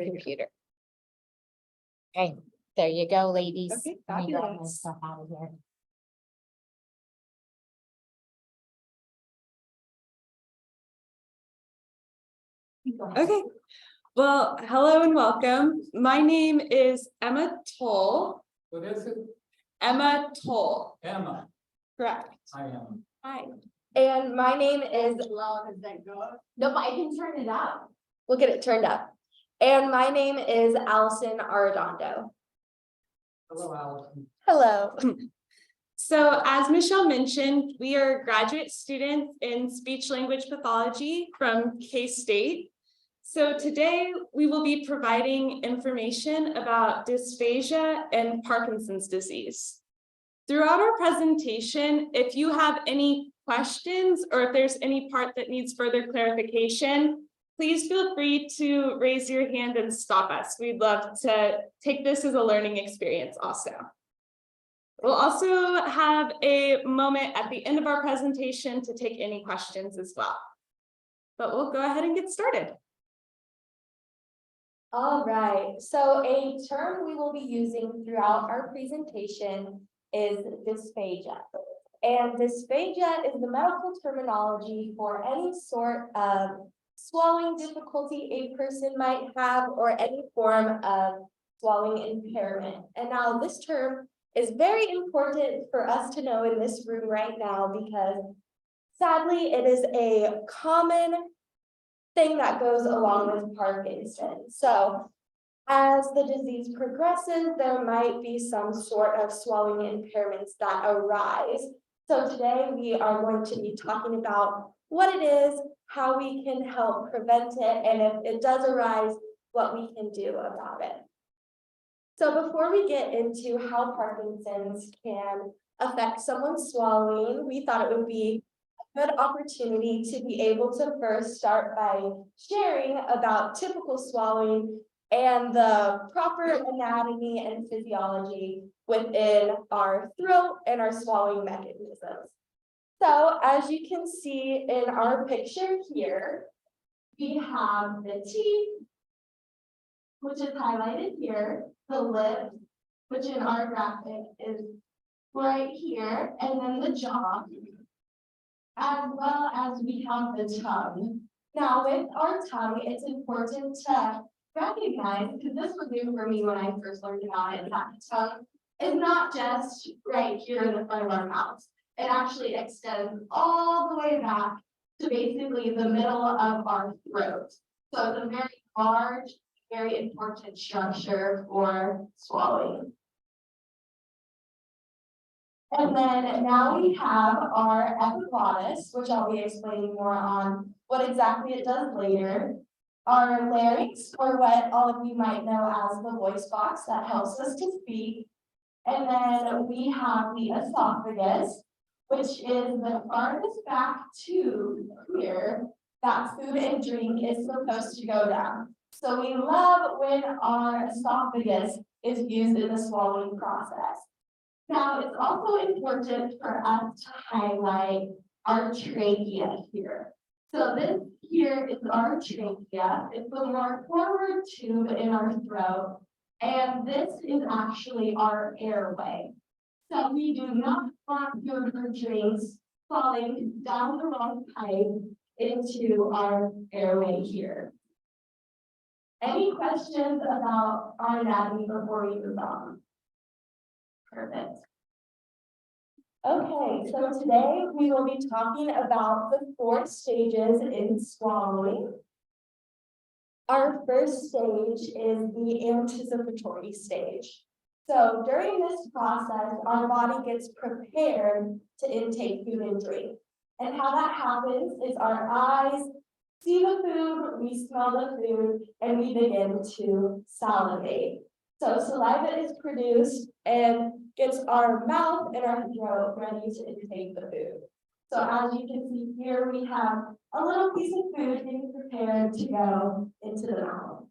computer. Okay, there you go, ladies. Okay, Let me grab my fabulous. stuff out of here. Okay, well, hello and welcome. My name is Emma Toll. What is it? Emma Toll, Emma, correct. I am. Hi. And my name is, Loud as that goes. nope, I can turn it up. We'll get it turned up. And my name is Allison Arredondo. Hello, Allison. Hello. So as Michelle mentioned, we are graduate students in speech language pathology from K-State. So today we will be providing information about dysphagia and Parkinson's disease. Throughout our presentation, if you have any questions or if there's any part that needs further clarification, please feel free to raise your hand and stop us. We'd love to take this as a learning experience also. We'll also have a moment at the end of our presentation to take any questions as well. But we'll go ahead and get started. All right, so a term we will be using throughout our presentation is dysphagia. And dysphagia is the medical terminology for any sort of swallowing difficulty a person might have or any form of swallowing impairment. And now this term is very important for us to know in this room right now because sadly it is a common thing that goes along with Parkinson. So as the disease progresses, there might be some sort of swallowing impairments that arise. So today we are going to be talking about what it is, how we can help prevent it, and if it does arise, what we can do about it. So before we get into how Parkinson's can affect someone's swallowing, we thought it would be a good opportunity to be able to first start by sharing about typical swallowing and the proper anatomy and physiology within our throat and our swallowing mechanisms. So as you can see in our picture here, we have the teeth, which is highlighted here, the lips, which in our graphic is right here, and then the jaw, as well as we have the tongue. Now with our tongue, it's important to recognize, because this was new for me when I first learned about it, that the tongue is not just right here in the front of our mouth. It actually extends all the way back to basically the middle of our throat. So it's a very large, very important structure for swallowing. And then now we have our epiglottis, which I'll be explaining more on what exactly it does later. Our larynx, or what all of you might know as the voice box that helps us to speak. And then we have the esophagus, which is the farthest back tube here that food and drink is supposed to go down. So we love when our esophagus is used in the swallowing process. Now, it's also important for us to highlight our trachea here. So this here is our trachea. It's the more forward tube in our throat, and this is actually our airway. So we do not want food or drinks falling down the wrong pipe into our airway here. Any questions about our anatomy before we move on? Perfect. Okay, so today we will be talking about the 4 stages in swallowing. Our first stage is the anticipatory stage. So during this process, our body gets prepared to intake food and drink. And how that happens is our eyes see the food, we smell the food, and we begin to salivate. So saliva is produced and gets our mouth and our throat ready to intake the food. So as you can see here, we have a little piece of food getting prepared to go into the mouth.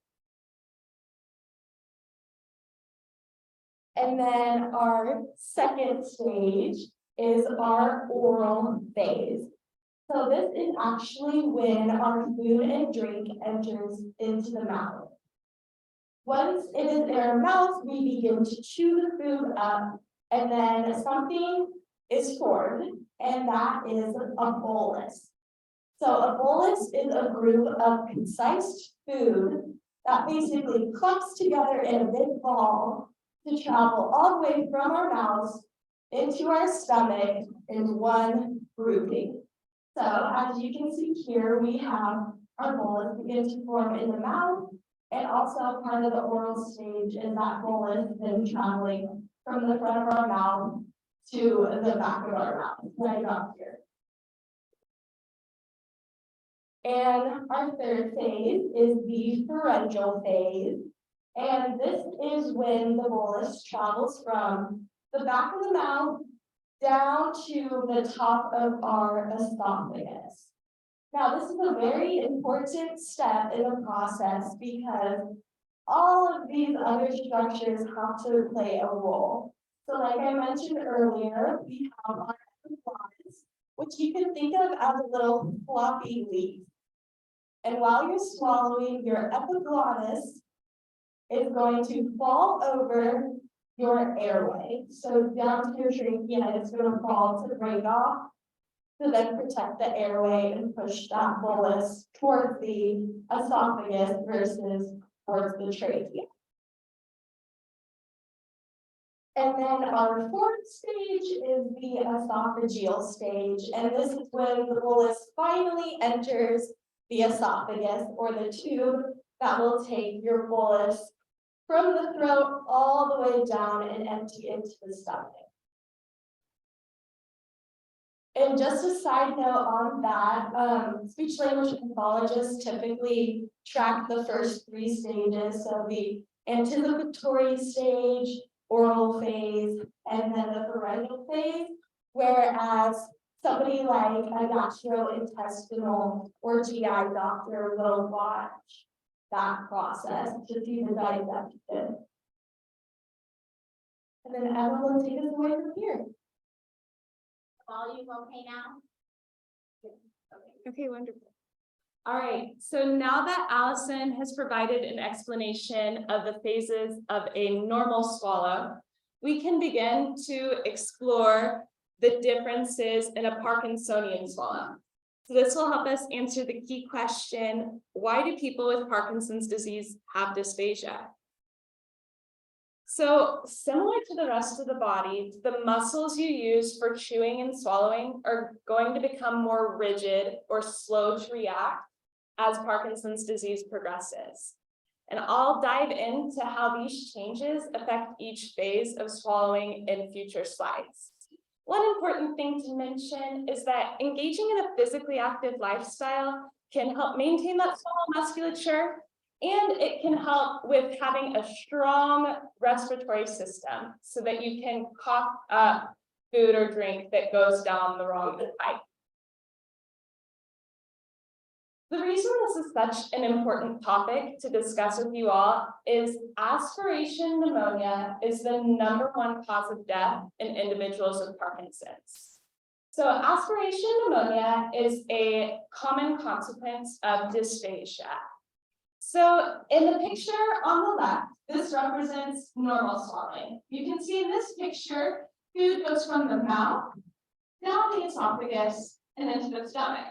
And then our second stage is our oral phase. So this is actually when our food and drink enters into the mouth. Once it is in our mouth, we begin to chew the food up, and then something is formed, and that is a bolus. So a bolus is a group of concise food that basically clumps together in a big ball to travel all the way from our mouths into our stomach in one grouping. So as you can see here, we have our bolus begin to form in the mouth, and also part of the oral stage is that bolus then traveling from the front of our mouth to the back of our mouth, right up here. And our third phase is the pharyngeal phase. And this is when the bolus travels from the back of the mouth down to the top of our esophagus. Now, this is a very important step in the process because all of these other structures have to play a role. So like I mentioned earlier, we have our epiglottis, which you can think of as a little floppy leaf. And while you're swallowing, your epiglottis is going to fall over your airway. So down to your trachea, it's going to fall to break off to then protect the airway and push that bolus towards the esophagus versus towards the trachea. And then our fourth stage is the esophageal stage, and this is when the bolus finally enters the esophagus, or the tube that will take your bolus from the throat all the way down and empty into the stomach. And just a side note on that, speech language pathologists typically track the first three stages, so the anticipatory stage, oral phase, and then the pharyngeal phase, whereas somebody like a gastrointestinal or GI doctor will watch that process to see the digestion. And then Emma will take us away from here. Volume okay now? Okay, wonderful. All right, so now that Allison has provided an explanation of the phases of a normal swallow, we can begin to explore the differences in a Parkinsonian swallow. So this will help us answer the key question, why do people with Parkinson's disease have dysphagia? So similar to the rest of the body, the muscles you use for chewing and swallowing are going to become more rigid or slow to react as Parkinson's disease progresses. And I'll dive into how these changes affect each phase of swallowing in future slides. One important thing to mention is that engaging in a physically active lifestyle can help maintain that swallow musculature, and it can help with having a strong respiratory system so that you can cough up food or drink that goes down the wrong pipe. The reason this is such an important topic to discuss with you all is aspiration pneumonia is the #1 cause of death in individuals with Parkinson's. So aspiration pneumonia is a common consequence of dysphagia. So in the picture on the left, this represents normal swallowing. You can see in this picture, food goes from the mouth, down the esophagus, and into the stomach.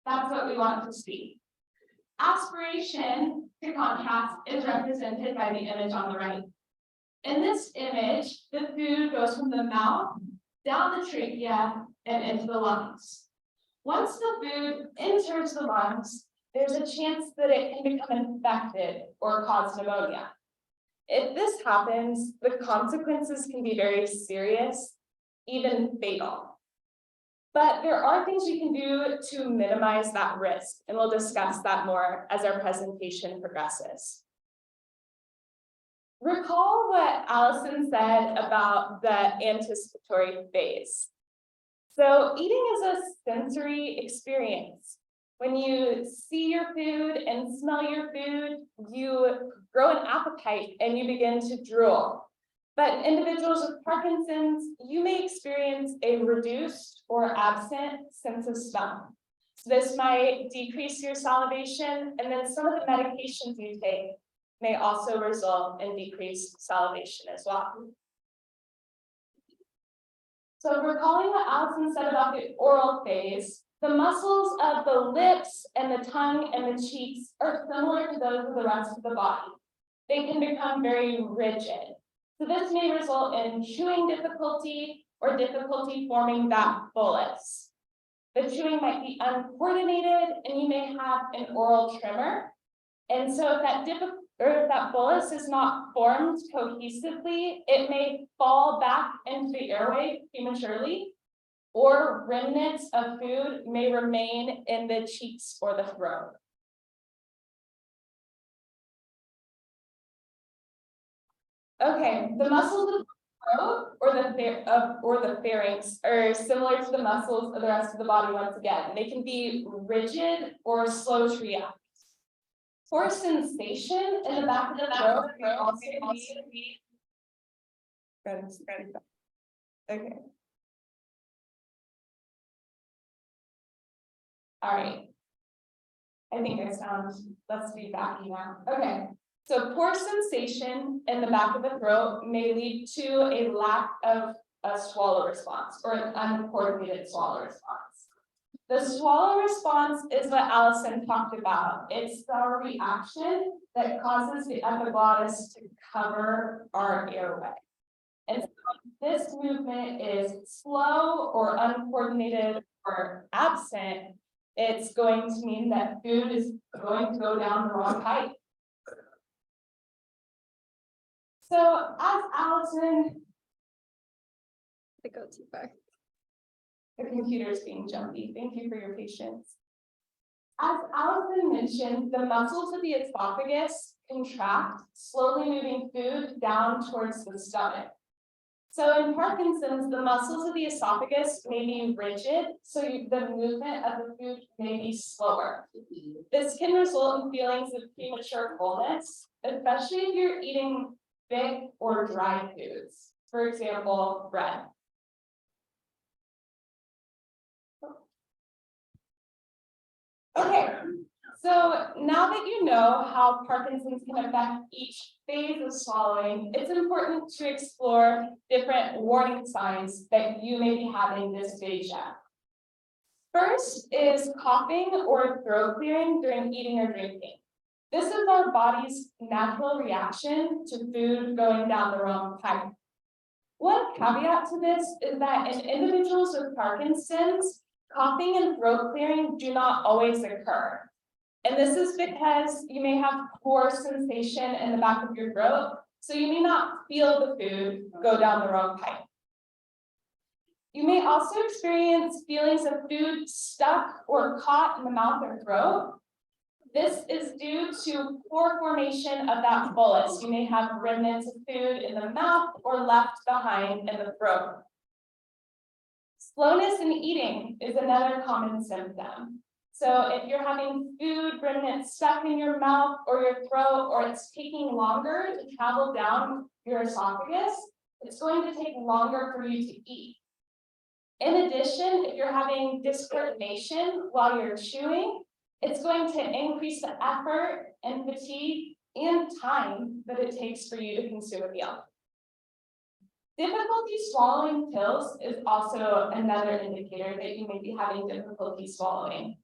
That's what we want to see. Aspiration, to contrast, is represented by the image on the right. In this image, the food goes from the mouth, down the trachea, and into the lungs. Once the food enters the lungs, there's a chance that it can become infected or cause pneumonia. If this happens, the consequences can be very serious, even fatal. But there are things we can do to minimize that risk, and we'll discuss that more as our presentation progresses. Recall what Allison said about the anticipatory phase. So eating is a sensory experience. When you see your food and smell your food, you grow an appetite and you begin to drool. But individuals with Parkinson's, you may experience a reduced or absent sense of smell. So this might decrease your salivation, and then some of the medications you take may also result in decreased salivation as well. So recalling what Allison said about the oral phase, the muscles of the lips and the tongue and the cheeks are similar to those of the rest of the body. They can become very rigid. So this may result in chewing difficulty or difficulty forming that bolus. The chewing might be uncoordinated and you may have an oral tremor. And so if that bolus is not formed cohesively, it may fall back into the airway prematurely, or remnants of food may remain in the cheeks or the throat. Okay, the muscles of the throat or the pharynx are similar to the muscles of the rest of the body once again. They can be rigid or slow to react. For sensation in the back of the throat may also be okay. All right. I think I sound less feedbacky now. Okay. So poor sensation in the back of the throat may lead to a lack of a swallow response or an uncoordinated swallow response. The swallow response is what Allison talked about. It's the reaction that causes the epiglottis to cover our airway. And so if this movement is slow or uncoordinated or absent, it's going to mean that food is going to go down the wrong pipe. So as Allison, To go too far. the computer's being jumpy. Thank you for your patience. As Allison mentioned, the muscles of the esophagus contract, slowly moving food down towards the stomach. So in Parkinson's, the muscles of the esophagus may be rigid, so the movement of the food may be slower. This can result in feelings of premature fullness, especially if you're eating thick or dry foods, for example, bread. Okay, so now that you know how Parkinson's can affect each phase of swallowing, it's important to explore different warning signs that you may be having dysphagia. First is coughing or throat clearing during eating or drinking. This is our body's natural reaction to food going down the wrong pipe. One caveat to this is that in individuals with Parkinson's, coughing and throat clearing do not always occur. And this is because you may have poor sensation in the back of your throat, so you may not feel the food go down the wrong pipe. You may also experience feelings of food stuck or caught in the mouth or throat. This is due to poor formation of that bolus. You may have remnants of food in the mouth or left behind in the throat. Slowness in eating is another common symptom. So if you're having food remnants stuck in your mouth or your throat, or it's taking longer to travel down your esophagus, it's going to take longer for you to eat. In addition, if you're having discoordination while you're chewing, it's going to increase the effort and fatigue and time that it takes for you to consume a meal. Difficulty swallowing pills is also another indicator that you may be having difficulty swallowing.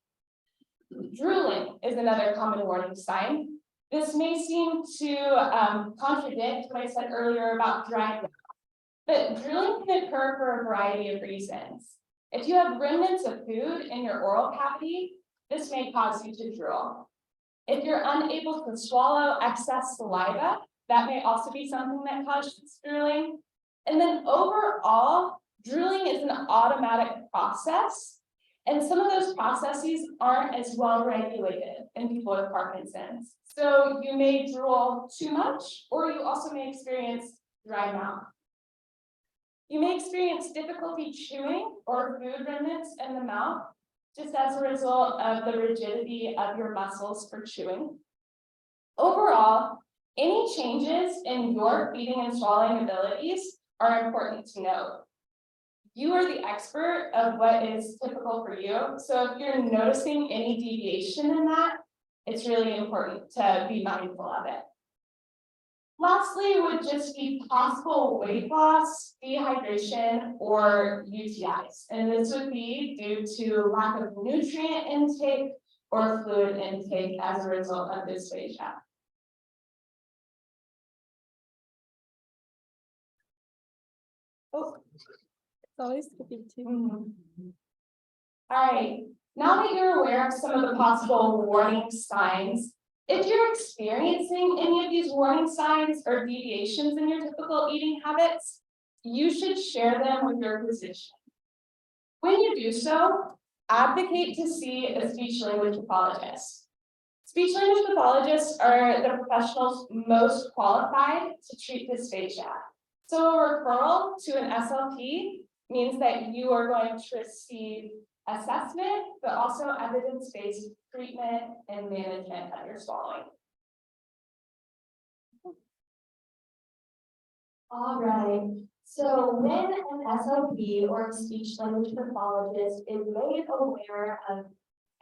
Drooling is another common warning sign. This may seem to contradict what I said earlier about dry mouth, but drooling can occur for a variety of reasons. If you have remnants of food in your oral cavity, this may cause you to drool. If you're unable to swallow excess saliva, that may also be something that causes drooling. And then overall, drooling is an automatic process. And some of those processes aren't as well regulated in people with Parkinson's. So you may drool too much, or you also may experience dry mouth. You may experience difficulty chewing or food remnants in the mouth, just as a result of the rigidity of your muscles for chewing. Overall, any changes in your feeding and swallowing abilities are important to note. You are the expert of what is typical for you. So if you're noticing any deviation in that, it's really important to be mindful of it. lastly would just be possible weight loss, dehydration, or UTIs. And this would be due to lack of nutrient intake or fluid intake as a result of dysphagia. Oh, It's always skipping too. All right, now that you're aware of some of the possible warning signs, if you're experiencing any of these warning signs or deviations in your typical eating habits, you should share them with your physician. When you do so, advocate to see a speech language pathologist. Speech language pathologists are the professionals most qualified to treat dysphagia. So a referral to an SLP means that you are going to receive assessment, but also evidence-based treatment and management of your swallowing. All right, so when an SLP or a speech language pathologist is made aware of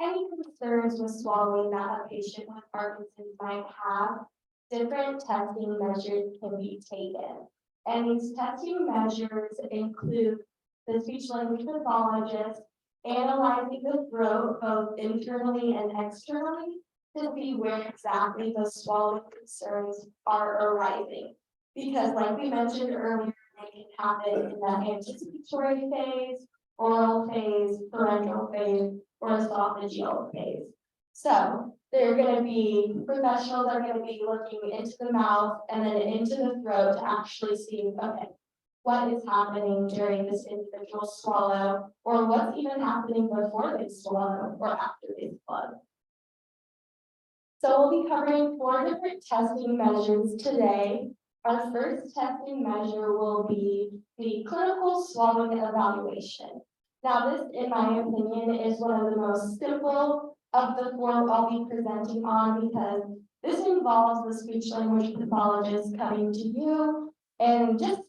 any concerns with swallowing that a patient with Parkinson's might have, different testing measures can be taken. And these testing measures include the speech language pathologist analyzing the throat both internally and externally to see where exactly the swallowing concerns are arising. Because like we mentioned earlier, they can happen in the anticipatory phase, oral phase, parenteral phase, or esophageal phase. So they're going to be, professionals are going to be looking into the mouth and then into the throat to actually see, okay, what is happening during this individual swallow, or what's even happening before they swallow or after they swallow. So we'll be covering 4 different testing measures today. Our first testing measure will be the clinical swallowing evaluation. Now this, in my opinion, is one of the most simple of the 4 I'll be presenting on because this involves the speech language pathologist coming to you and just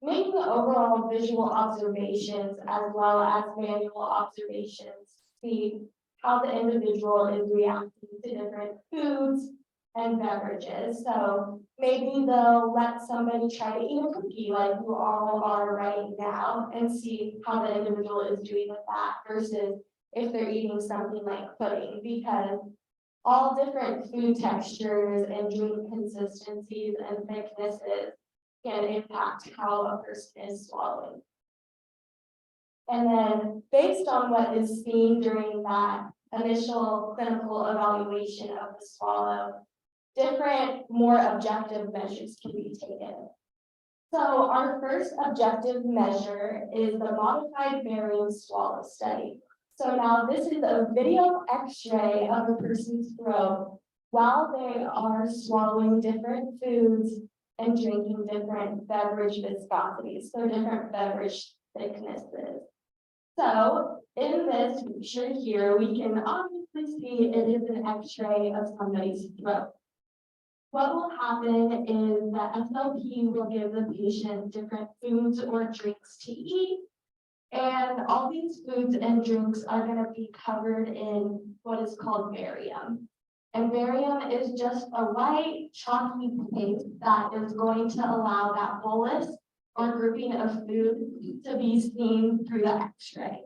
making the overall visual observations as well as manual observations to see how the individual is reacting to different foods and beverages. So maybe they'll let somebody try to eat a cookie like you all are right now and see how the individual is doing with that versus if they're eating something like pudding, because all different food textures and drink consistencies and thicknesses can impact how a person is swallowing. And then based on what is seen during that initial clinical evaluation of the swallow, different, more objective measures can be taken. So our first objective measure is the modified barium swallow study. So now this is a video x-ray of a person's throat while they are swallowing different foods and drinking different beverage viscosities, so different beverage thicknesses. So in this picture here, we can obviously see it is an x-ray of somebody's throat. What will happen is that SLP will give the patient different foods or drinks to eat. And all these foods and drinks are going to be covered in what is called barium. And barium is just a white chalky paste that is going to allow that bolus or grouping of food to be seen through the x-ray.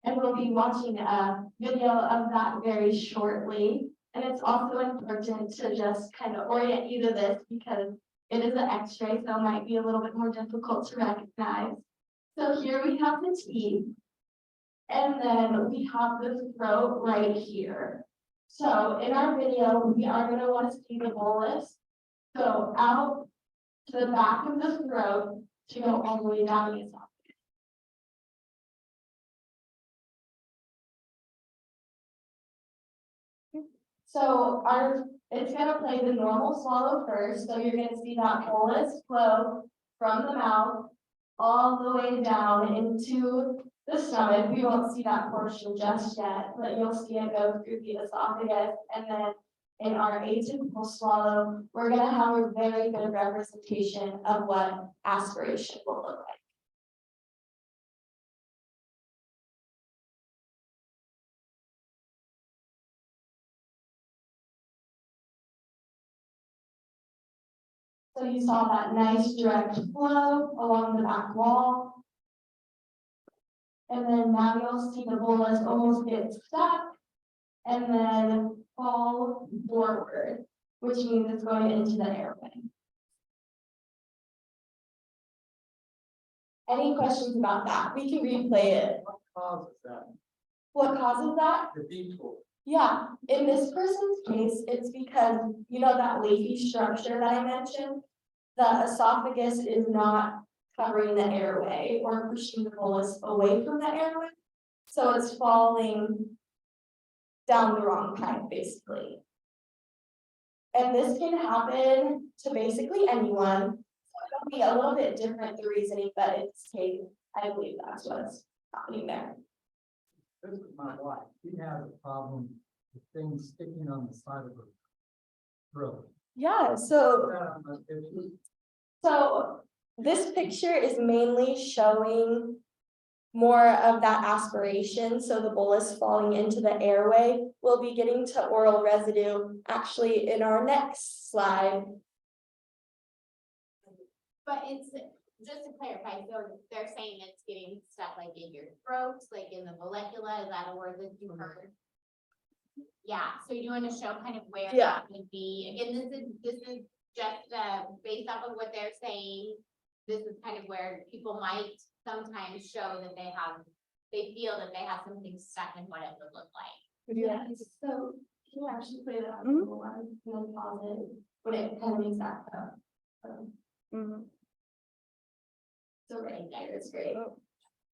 And we'll be watching a video of that very shortly. And it's also important to just kind of orient you to this because it is an x-ray, so it might be a little bit more difficult to recognize. So here we have the teeth, and then we have the throat right here. So in our video, we are going to want to see the bolus go out to the back of the throat to go all the way down the esophagus. So it's going to play the normal swallow first. So you're going to see that bolus flow from the mouth all the way down into the stomach. We won't see that portion just yet, but you'll see it go through the esophagus. And then in our atypical swallow, we're going to have a very good representation of what aspiration will look like. So you saw that nice direct flow along the back wall. And then now you'll see the bolus almost get stuck and then fall forward, which means it's going into the airway. Any questions about that? We can replay it. What causes that? What causes that? The detour. Yeah, in this person's case, it's because, you know, that leafy structure that I mentioned, the esophagus is not covering the airway or pushing the bolus away from the airway. So it's falling down the wrong pipe, basically. And this can happen to basically anyone. So it'll be a little bit different, the reasoning, but in this case, I believe that's what's happening there. This is my wife. She has a problem with things sticking on the side of her throat. Yeah, so It's So this picture is mainly showing more of that aspiration, so the bolus falling into the airway. We'll be getting to oral residue actually in our next slide. But it's, just to clarify, so they're saying it's getting stuck like in your throat, like in the molecula, is that a word that you heard? Yeah, so you want to show kind of where Yeah. that would be, again, this is just based off of what they're saying. This is kind of where people might sometimes show that they feel that they have something stuck in what it would look like. Yeah, so can you actually play that on the one and then pause it when it kind of makes that So right there is great.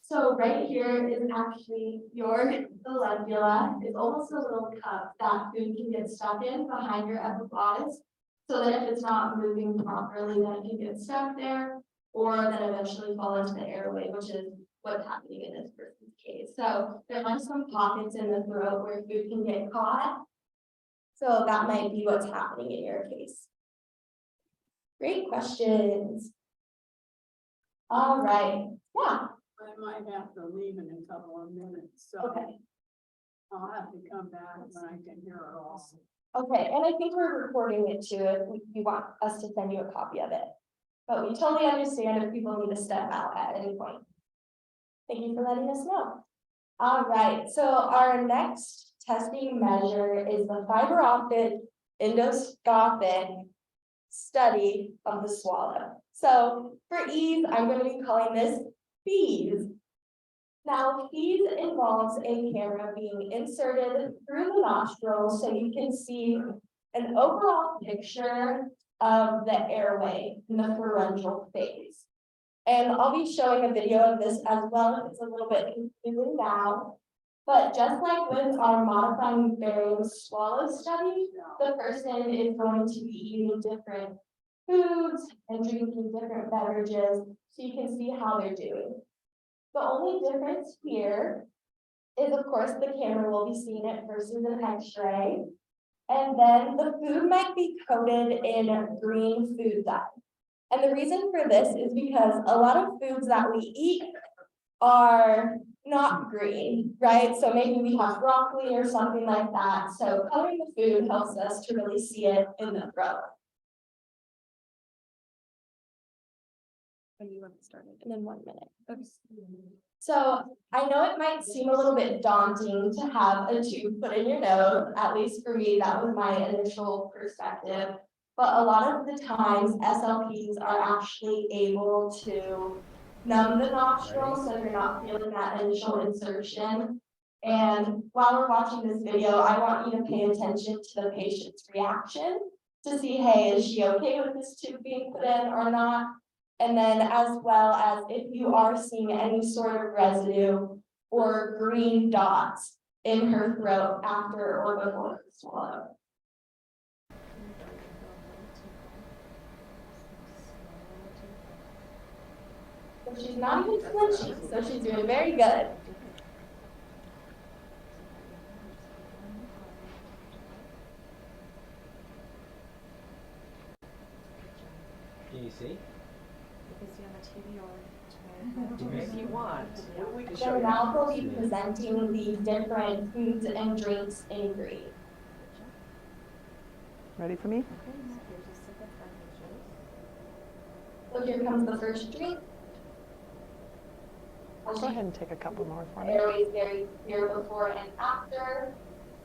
So right here is actually your molecula. It's almost a little cup that food can get stuck in behind your epiglottis. So that if it's not moving properly, then it can get stuck there, or then eventually fall into the airway, which is what's happening in this person's case. So there are some pockets in the throat where food can get caught. So that might be what's happening in your case. Great questions. All right, yeah, I might have to leave in a couple of minutes, so okay. I'll have to come back when I can hear it all. Okay, and I think we're recording it too, if you want us to send you a copy of it. But we totally understand if people need to step out at any point. Thank you for letting us know. All right, so our next testing measure is the fiber optic endoscopic study of the swallow. So for ease, I'm going to be calling this FEES. Now, FEES involves a camera being inserted through the nostrils so you can see an overall picture of the airway in the pharyngeal phase. And I'll be showing a video of this as well. It's a little bit confusing now. But just like with our modifying barium swallow study, the person is going to be eating different foods and drinking different beverages so you can see how they're doing. The only difference here is, of course, the camera will be seeing it versus an X-ray. And then the food might be coated in green food dye. And the reason for this is because a lot of foods that we eat are not green, right? So maybe we have broccoli or something like that. So coloring the food helps us to really see it in the throat. When you want to start it. And then 1 minute. Okay. So I know it might seem a little bit daunting to have a tube put in your nose, at least for me, that was my initial perspective. But a lot of the times SLPs are actually able to numb the nostrils so you're not feeling that initial insertion. And while we're watching this video, I want you to pay attention to the patient's reaction to see, hey, is she okay with this tube being put in or not? And then as well as if you are seeing any sort of residue or green dots in her throat after or before her swallow. So she's not even flinching, so she's doing very good. Can you see? If you want, we can show So you. now we'll be presenting the different foods and drinks in green. Ready for me? So here comes the first drink. Go ahead and take a couple more for The me. airways very clear before and after,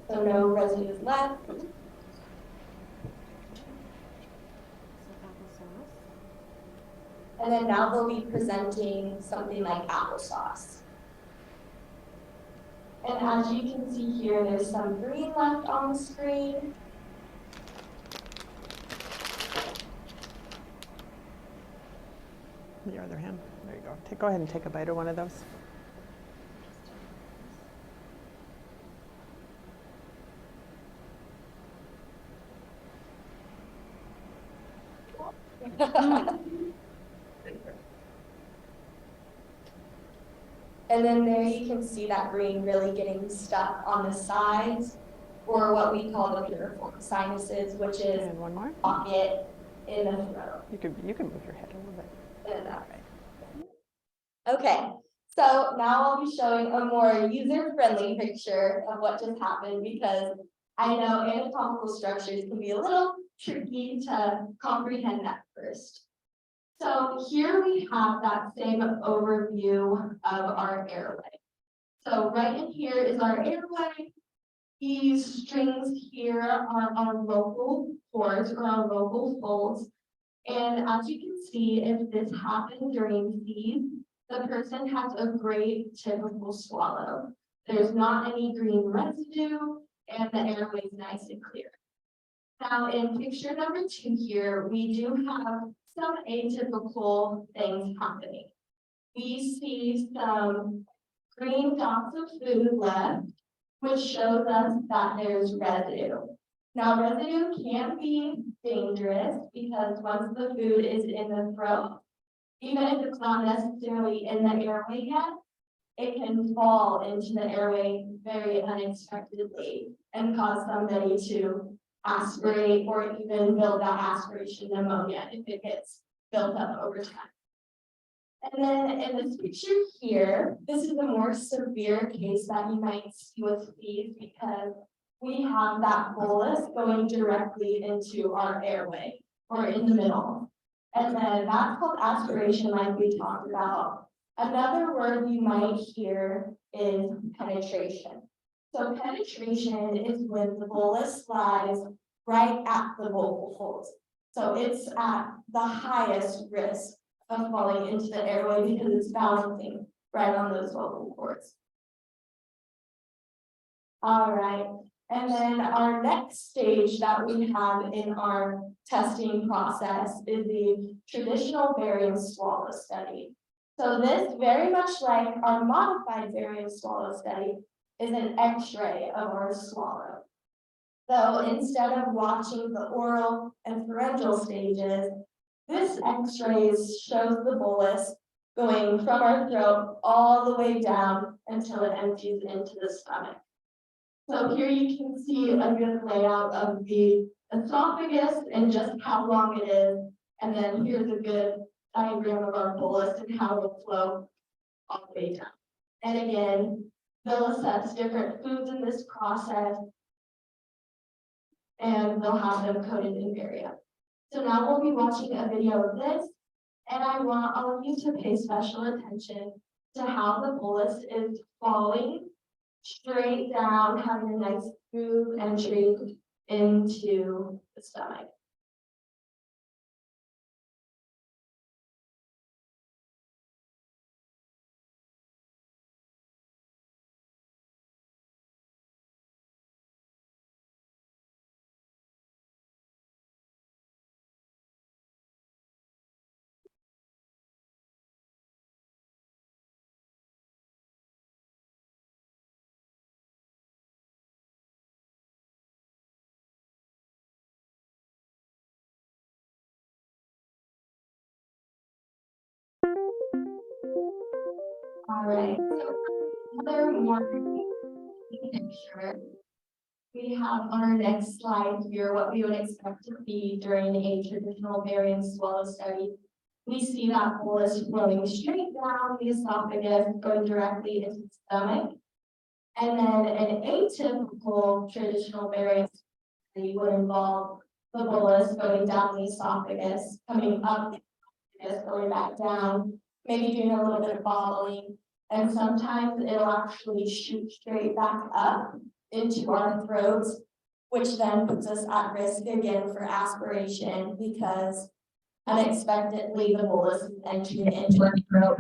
so no residues left. And then now they'll be presenting something like applesauce. And as you can see here, there's some green left on the screen. Your other hand. There you go. Go ahead and take a bite of one of those. And then there you can see that green really getting stuck on the sides, or what we call the piriform sinuses, which is And one more. pocket in the throat. You can move your head a little bit. And All that. right. Okay, so now I'll be showing a more user-friendly picture of what just happened, because I know anatomical structures can be a little tricky to comprehend at first. So here we have that same overview of our airway. So right in here is our airway. These strings here are our vocal cords or our vocal folds. And as you can see, if this happened during feed, the person has a great typical swallow. There's not any green residue and the airway is nice and clear. Now in picture number 2 here, we do have some atypical things happening. We see some green dots of food left, which shows us that there's residue. Now residue can be dangerous because once the food is in the throat, even if it's not necessarily in the airway yet, it can fall into the airway very unexpectedly and cause somebody to aspirate or even build that aspiration pneumonia if it gets built up over time. And then in this picture here, this is a more severe case that you might see with fees because we have that bolus going directly into our airway or in the middle. And then that's called aspiration like we talked about. Another word you might hear is penetration. So penetration is when the bolus lies right at the vocal folds. So it's at the highest risk of falling into the airway because it's balancing right on those vocal cords. All right, and then our next stage that we have in our testing process is the traditional barium swallow study. So this, very much like our modified barium swallow study, is an X-ray of our swallow. So instead of watching the oral and pharyngeal stages, this X-ray shows the bolus going from our throat all the way down until it empties into the stomach. So here you can see a good layout of the esophagus and just how long it is. And then here's a good diagram of our bolus and how it will flow all the way down. And again, they'll assess different foods in this process and they'll have them coded in Varia. So now we'll be watching a video of this, and I want all of you to pay special attention to how the bolus is falling straight down, having a nice smooth entry into the stomach. All right, so another more picture. We have on our next slide here what we would expect to see during a traditional barium swallow study. We see that bolus flowing straight down the esophagus, going directly into the stomach. And then an atypical traditional barium study would involve the bolus going down the esophagus, coming up just going back down, maybe doing a little bit of bobbling. And sometimes it'll actually shoot straight back up into our throats, which then puts us at risk again for aspiration because unexpectedly the bolus is entering into our throat.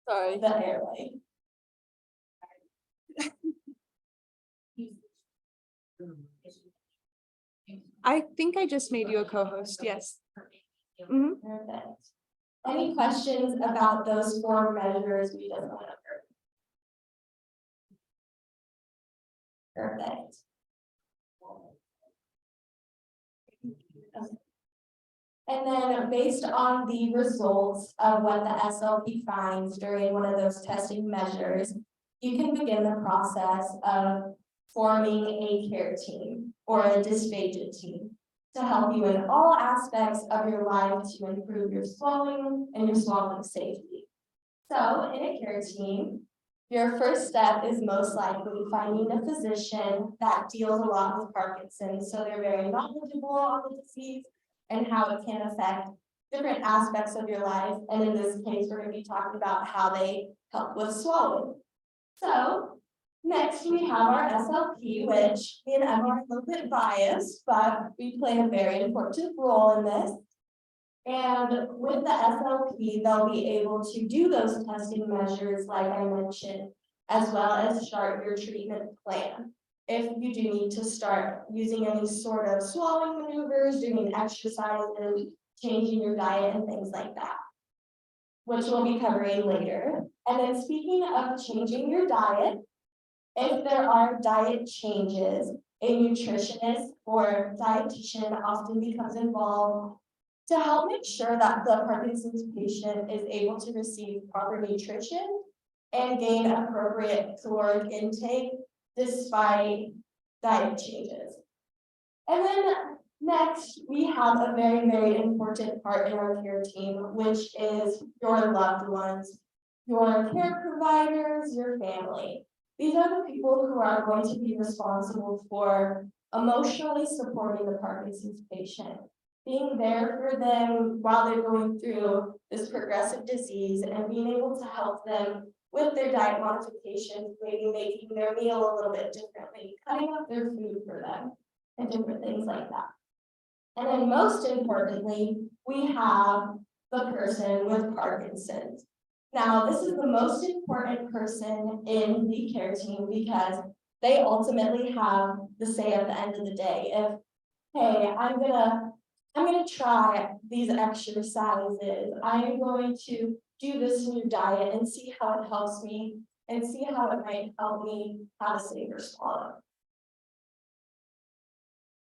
Sorry, the airway. I think I just made you a co-host, yes. Mhm. Perfect. Any questions about those 4 measures we just went over? Perfect. And then based on the results of what the SLP finds during one of those testing measures, you can begin the process of forming a care team or a dysphagia team to help you in all aspects of your life to improve your swallowing and your swallowing safety. So in a care team, your first step is most likely finding a physician that deals a lot with Parkinson's, so they're very knowledgeable on the disease and how it can affect different aspects of your life. And in this case, we're going to be talking about how they help with swallowing. So next we have our SLP, which me and Emma are a little bit biased, but we play a very important role in this. And with the SLP, they'll be able to do those testing measures, like I mentioned, as well as start your treatment plan. If you do need to start using any sort of swallowing maneuvers, doing exercises, changing your diet and things like that, which we'll be covering later. And then speaking of changing your diet, if there are diet changes, a nutritionist or dietitian often becomes involved to help make sure that the Parkinson's patient is able to receive proper nutrition and gain appropriate caloric intake despite diet changes. And then next, we have a very, very important part in our care team, which is your loved ones, your care providers, your family. These are the people who are going to be responsible for emotionally supporting the Parkinson's patient, being there for them while they're going through this progressive disease and being able to help them with their diet modifications, maybe making their meal a little bit differently, cutting up their food for them, and different things like that. And then most importantly, we have the person with Parkinson's. Now, this is the most important person in the care team because they ultimately have the say at the end of the day. If, hey, I'm gonna try these exercises, I'm going to do this new diet and see how it helps me and see how it might help me have a safer swallow.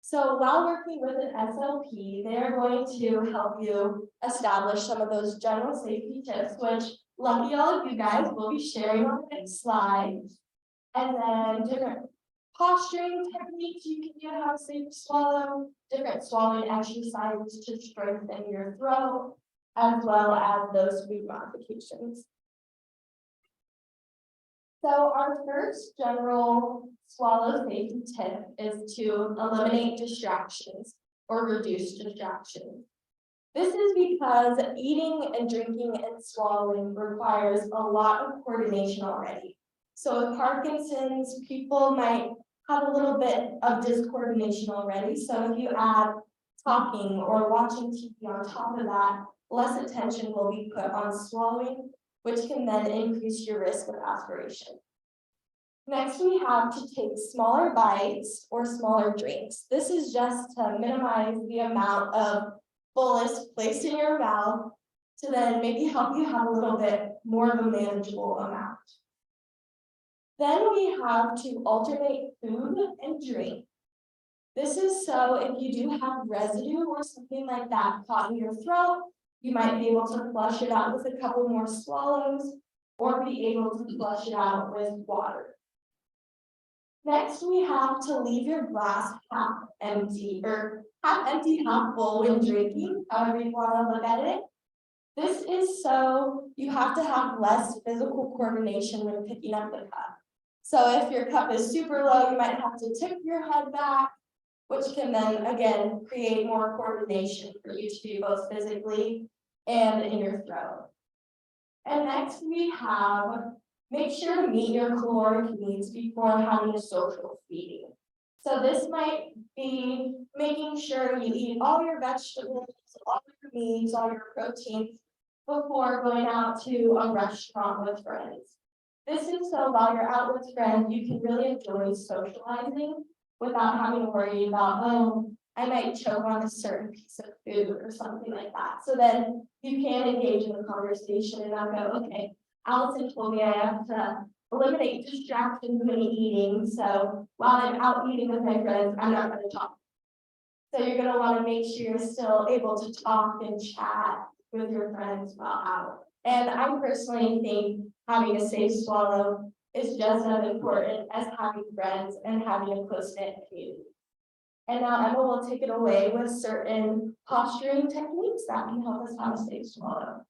So while working with an SLP, they're going to help you establish some of those general safety tips, which lucky all of you guys will be sharing on the next slide. And then different posturing techniques you can do to have a safe swallow, different swallowing exercises to strengthen your throat, as well as those food modifications. So our first general swallow safety tip is to eliminate distractions or reduce distractions. This is because eating and drinking and swallowing requires a lot of coordination already. So with Parkinson's, people might have a little bit of discoordination already. So if you add talking or watching TV on top of that, less attention will be put on swallowing, which can then increase your risk of aspiration. Next, we have to take smaller bites or smaller drinks. This is just to minimize the amount of bolus placed in your mouth to then maybe help you have a little bit more of a manageable amount. Then we have to alternate food and drink. This is so if you do have residue or something like that caught in your throat, you might be able to flush it out with a couple more swallows or be able to flush it out with water. Next, we have to leave your glass half empty or half empty, half full when drinking, however you want to look at it. This is so you have to have less physical coordination when picking up the cup. So if your cup is super low, you might have to tip your head back which can then again create more coordination for you to do both physically and in your throat. And next we have, make sure to meet your caloric needs before having a social feeding. So this might be making sure you eat all your vegetables, all your meats, all your proteins before going out to a restaurant with friends. This is so while you're out with friends, you can really enjoy socializing without having to worry about, oh, I might choke on a certain piece of food or something like that. So then you can engage in the conversation and not go, okay, Allison told me I have to eliminate distractions when eating. So while I'm out eating with my friends, I'm not going to talk. So you're going to want to make sure you're still able to talk and chat with your friends while out. And I personally think having a safe swallow is just as important as having friends and having a close-knit community. And now Emma will take it away with certain posturing techniques that can help us have a safe swallow.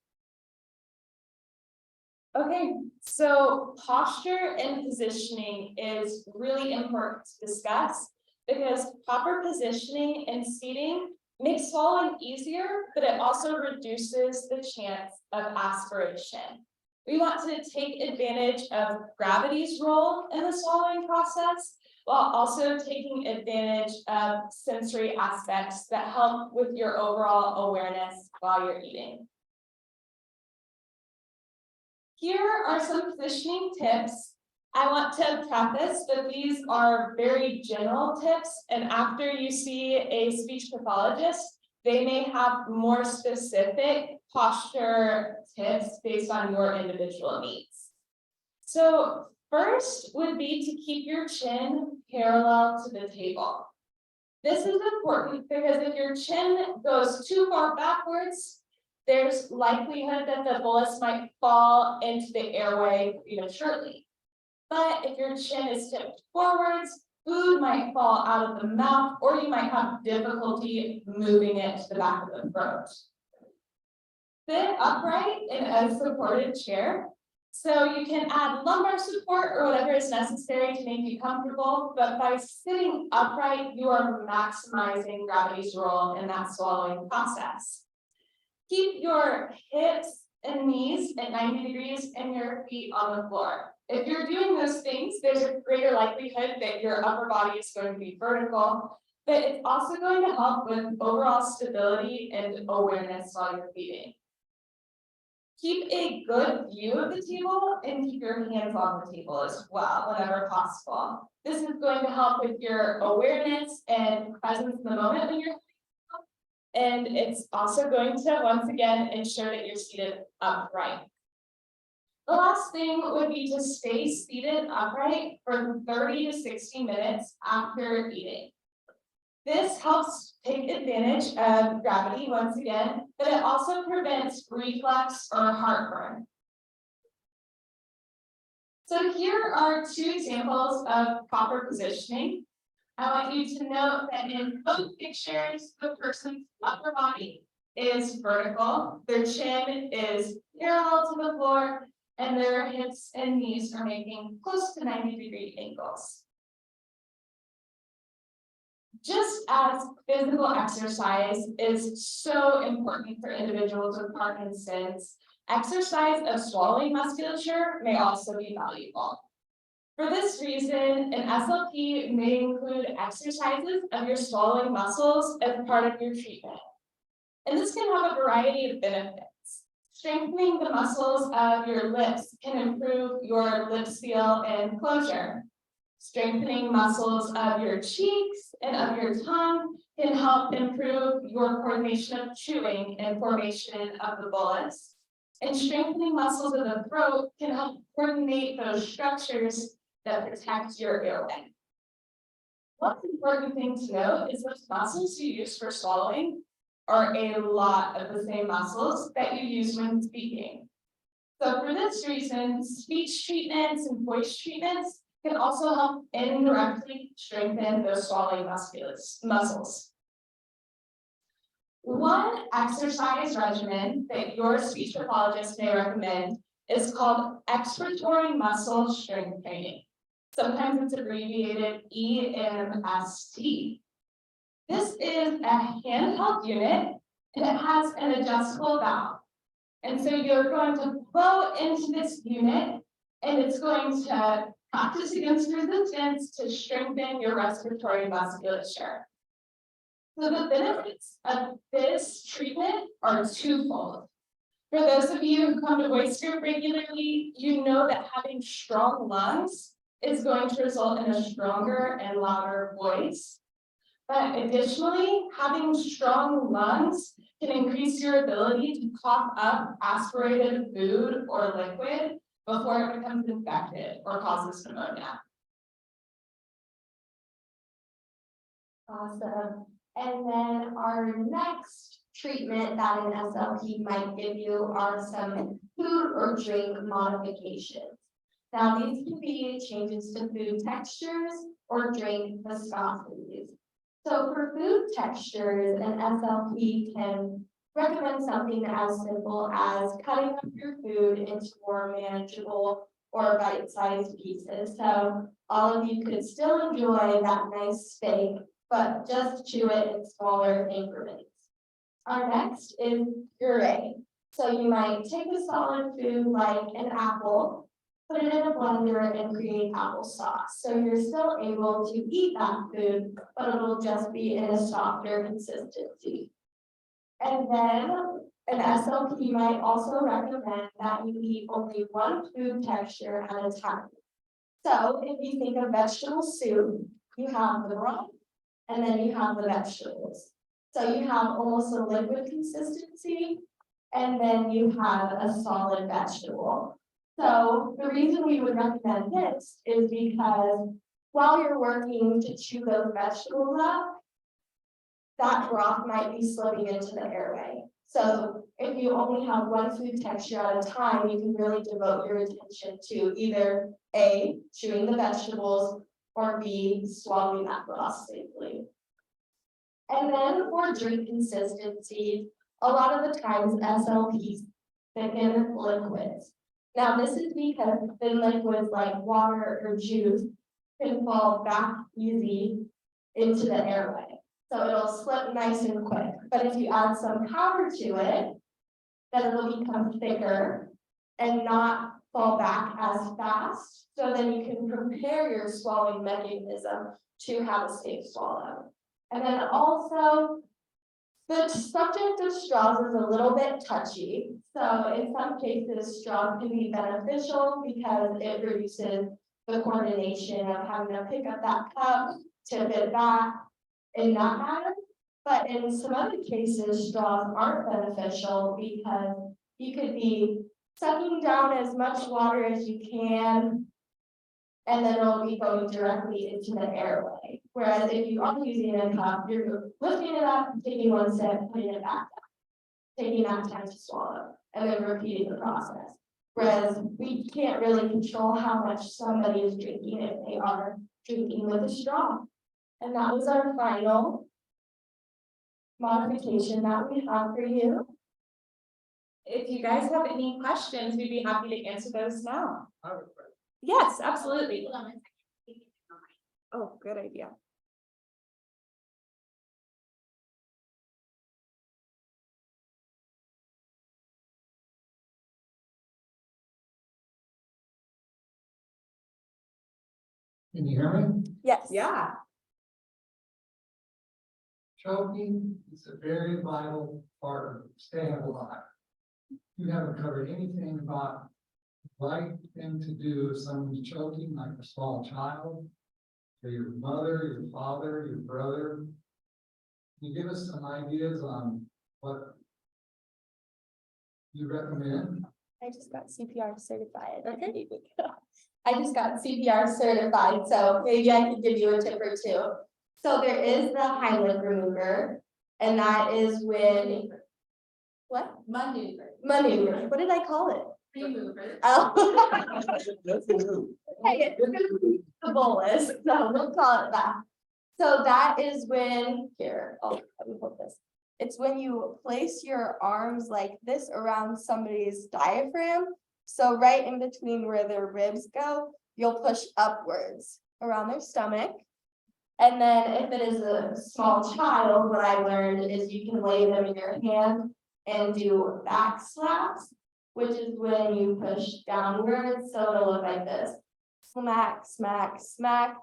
Okay, so posture and positioning is really important to discuss because proper positioning and seating makes swallowing easier, but it also reduces the chance of aspiration. We want to take advantage of gravity's role in the swallowing process, while also taking advantage of sensory aspects that help with your overall awareness while you're eating. Here are some positioning tips. I want to preface that these are very general tips, and after you see a speech pathologist, they may have more specific posture tips based on your individual needs. So first would be to keep your chin parallel to the table. This is important because if your chin goes too far backwards, there's likelihood that the bolus might fall into the airway prematurely. But if your chin is tipped forwards, food might fall out of the mouth, or you might have difficulty moving it to the back of the throat. Sit upright in a supported chair. So you can add lumbar support or whatever is necessary to make you comfortable, but by sitting upright, you are maximizing gravity's role in that swallowing process. Keep your hips and knees at 90 degrees and your feet on the floor. If you're doing those things, there's a greater likelihood that your upper body is going to be vertical, but it's also going to help with overall stability and awareness while you're feeding. Keep a good view of the table and keep your hands on the table as well whenever possible. This is going to help with your awareness and presence in the moment when you're and it's also going to, once again, ensure that you're seated upright. The last thing would be to stay seated upright for 30 to 60 minutes after eating. This helps take advantage of gravity once again, but it also prevents reflux or heartburn. So here are two examples of proper positioning. I want you to note that in both pictures, the person's upper body is vertical, their chin is parallel to the floor, and their hips and knees are making close to 90-degree angles. Just as physical exercise is so important for individuals with Parkinson's, exercise of swallowing musculature may also be valuable. For this reason, an SLP may include exercises of your swallowing muscles as part of your treatment. And this can have a variety of benefits. Strengthening the muscles of your lips can improve your lip seal and closure. Strengthening muscles of your cheeks and of your tongue can help improve your coordination of chewing and formation of the bolus. And strengthening muscles of the throat can help coordinate those structures that protect your airway. One important thing to note is those muscles you use for swallowing are a lot of the same muscles that you use when speaking. So for this reason, speech treatments and voice treatments can also help indirectly strengthen those swallowing muscles. One exercise regimen that your speech pathologist may recommend is called expiratory muscle strength training. Sometimes it's abbreviated EMST. This is a handheld unit and it has an adjustable valve. And so you're going to blow into this unit and it's going to practice against resistance to strengthen your respiratory musculature. So the benefits of this treatment are twofold. For those of you who come to voice group regularly, you know that having strong lungs is going to result in a stronger and louder voice. But additionally, having strong lungs can increase your ability to cough up aspirated food or liquid before it becomes infected or causes pneumonia. Awesome. And then our next treatment that an SLP might give you are some food or drink modifications. Now, these can be changes to food textures or drink viscosities. So for food textures, an SLP can recommend something as simple as cutting up your food into more manageable or bite-sized pieces. So all of you could still enjoy that nice steak, but just chew it in smaller increments. Our next is puree. So you might take a solid food like an apple, put it in a blender and create applesauce. So you're still able to eat that food, but it'll just be in a softer consistency. And then an SLP might also recommend that you eat only one food texture at a time. So if you think of vegetable soup, you have the broth and then you have the vegetables. So you have almost a liquid consistency and then you have a solid vegetable. So the reason we would recommend this is because while you're working to chew those vegetables up, that broth might be slipping into the airway. So if you only have one food texture at a time, you can really devote your attention to either A, chewing the vegetables, or B, swallowing that broth safely. And then for drink consistency, a lot of the times SLPs thicken liquids. Now this is because thin liquids like water or juice can fall back easy into the airway. So it'll slip nice and quick, but if you add some powder to it, then it'll become thicker and not fall back as fast. So then you can prepare your swallowing mechanism to have a safe swallow. And then also, the subject of straws is a little bit touchy. So in some cases, straws can be beneficial because it reduces the coordination of having to pick up that cup, tip it back, in that matter. But in some other cases, straws aren't beneficial because you could be sucking down as much water as you can, and then it'll be going directly into the airway. Whereas if you are using a cup, you're lifting it up, taking one sip, putting it back down, taking that time to swallow, and then repeating the process. Whereas we can't really control how much somebody is drinking if they are drinking with a straw. And that was our final modification that we have for you. If you guys have any questions, we'd be happy to answer those now. I have a question. Yes, absolutely. Hold on one second. Oh, good idea. Can you hear me? Yes. Yeah. Choking is a very vital part of staying alive. You haven't covered anything about the right thing to do if someone's choking, like a small child, or your mother, your father, your brother. Can you give us some ideas on what you recommend? I just got CPR certified. Okay. I just got CPR certified, so maybe I could give you a tip or two. So there is the Heimlich remover, and that is when, what? Maneuver. Maneuver. What did I call it? Remover. Oh. Hey, it's the bolus, so we'll call it that. So that is when, here, let me hold this. It's when you place your arms like this around somebody's diaphragm. So right in between where their ribs go, you'll push upwards around their stomach. And then if it is a small child, what I learned is you can lay them in your hand and do back slaps, which is when you push downwards, so it'll look like this. Smack, smack, smack.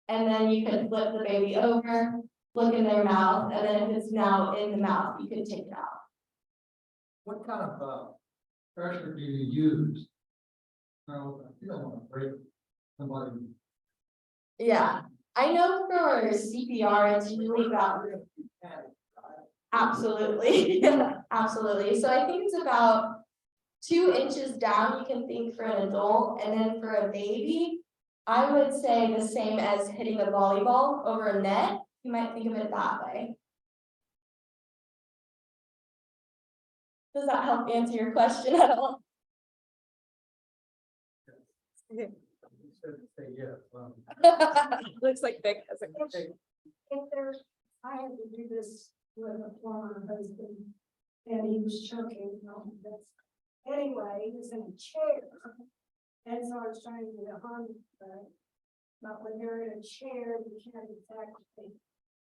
And then you could flip the baby over, look in their mouth, and then if it's now in the mouth, you could take it out. What kind of, pressure do you use? Now, you don't want to break somebody. Yeah, I know for CPR, it's really about. Absolutely, absolutely. So I think it's about 2 inches down, you can think for an adult, and then for a baby, I would say the same as hitting a volleyball over a net. You might think of it that way. Does that help answer your question at all? You said to say yes, Looks like Vic has a question. If there's, I had to do this with a former husband, and he was choking on this. Anyway, he was in a chair, and so I was trying to get a home, but when you're in a chair, you can't exactly,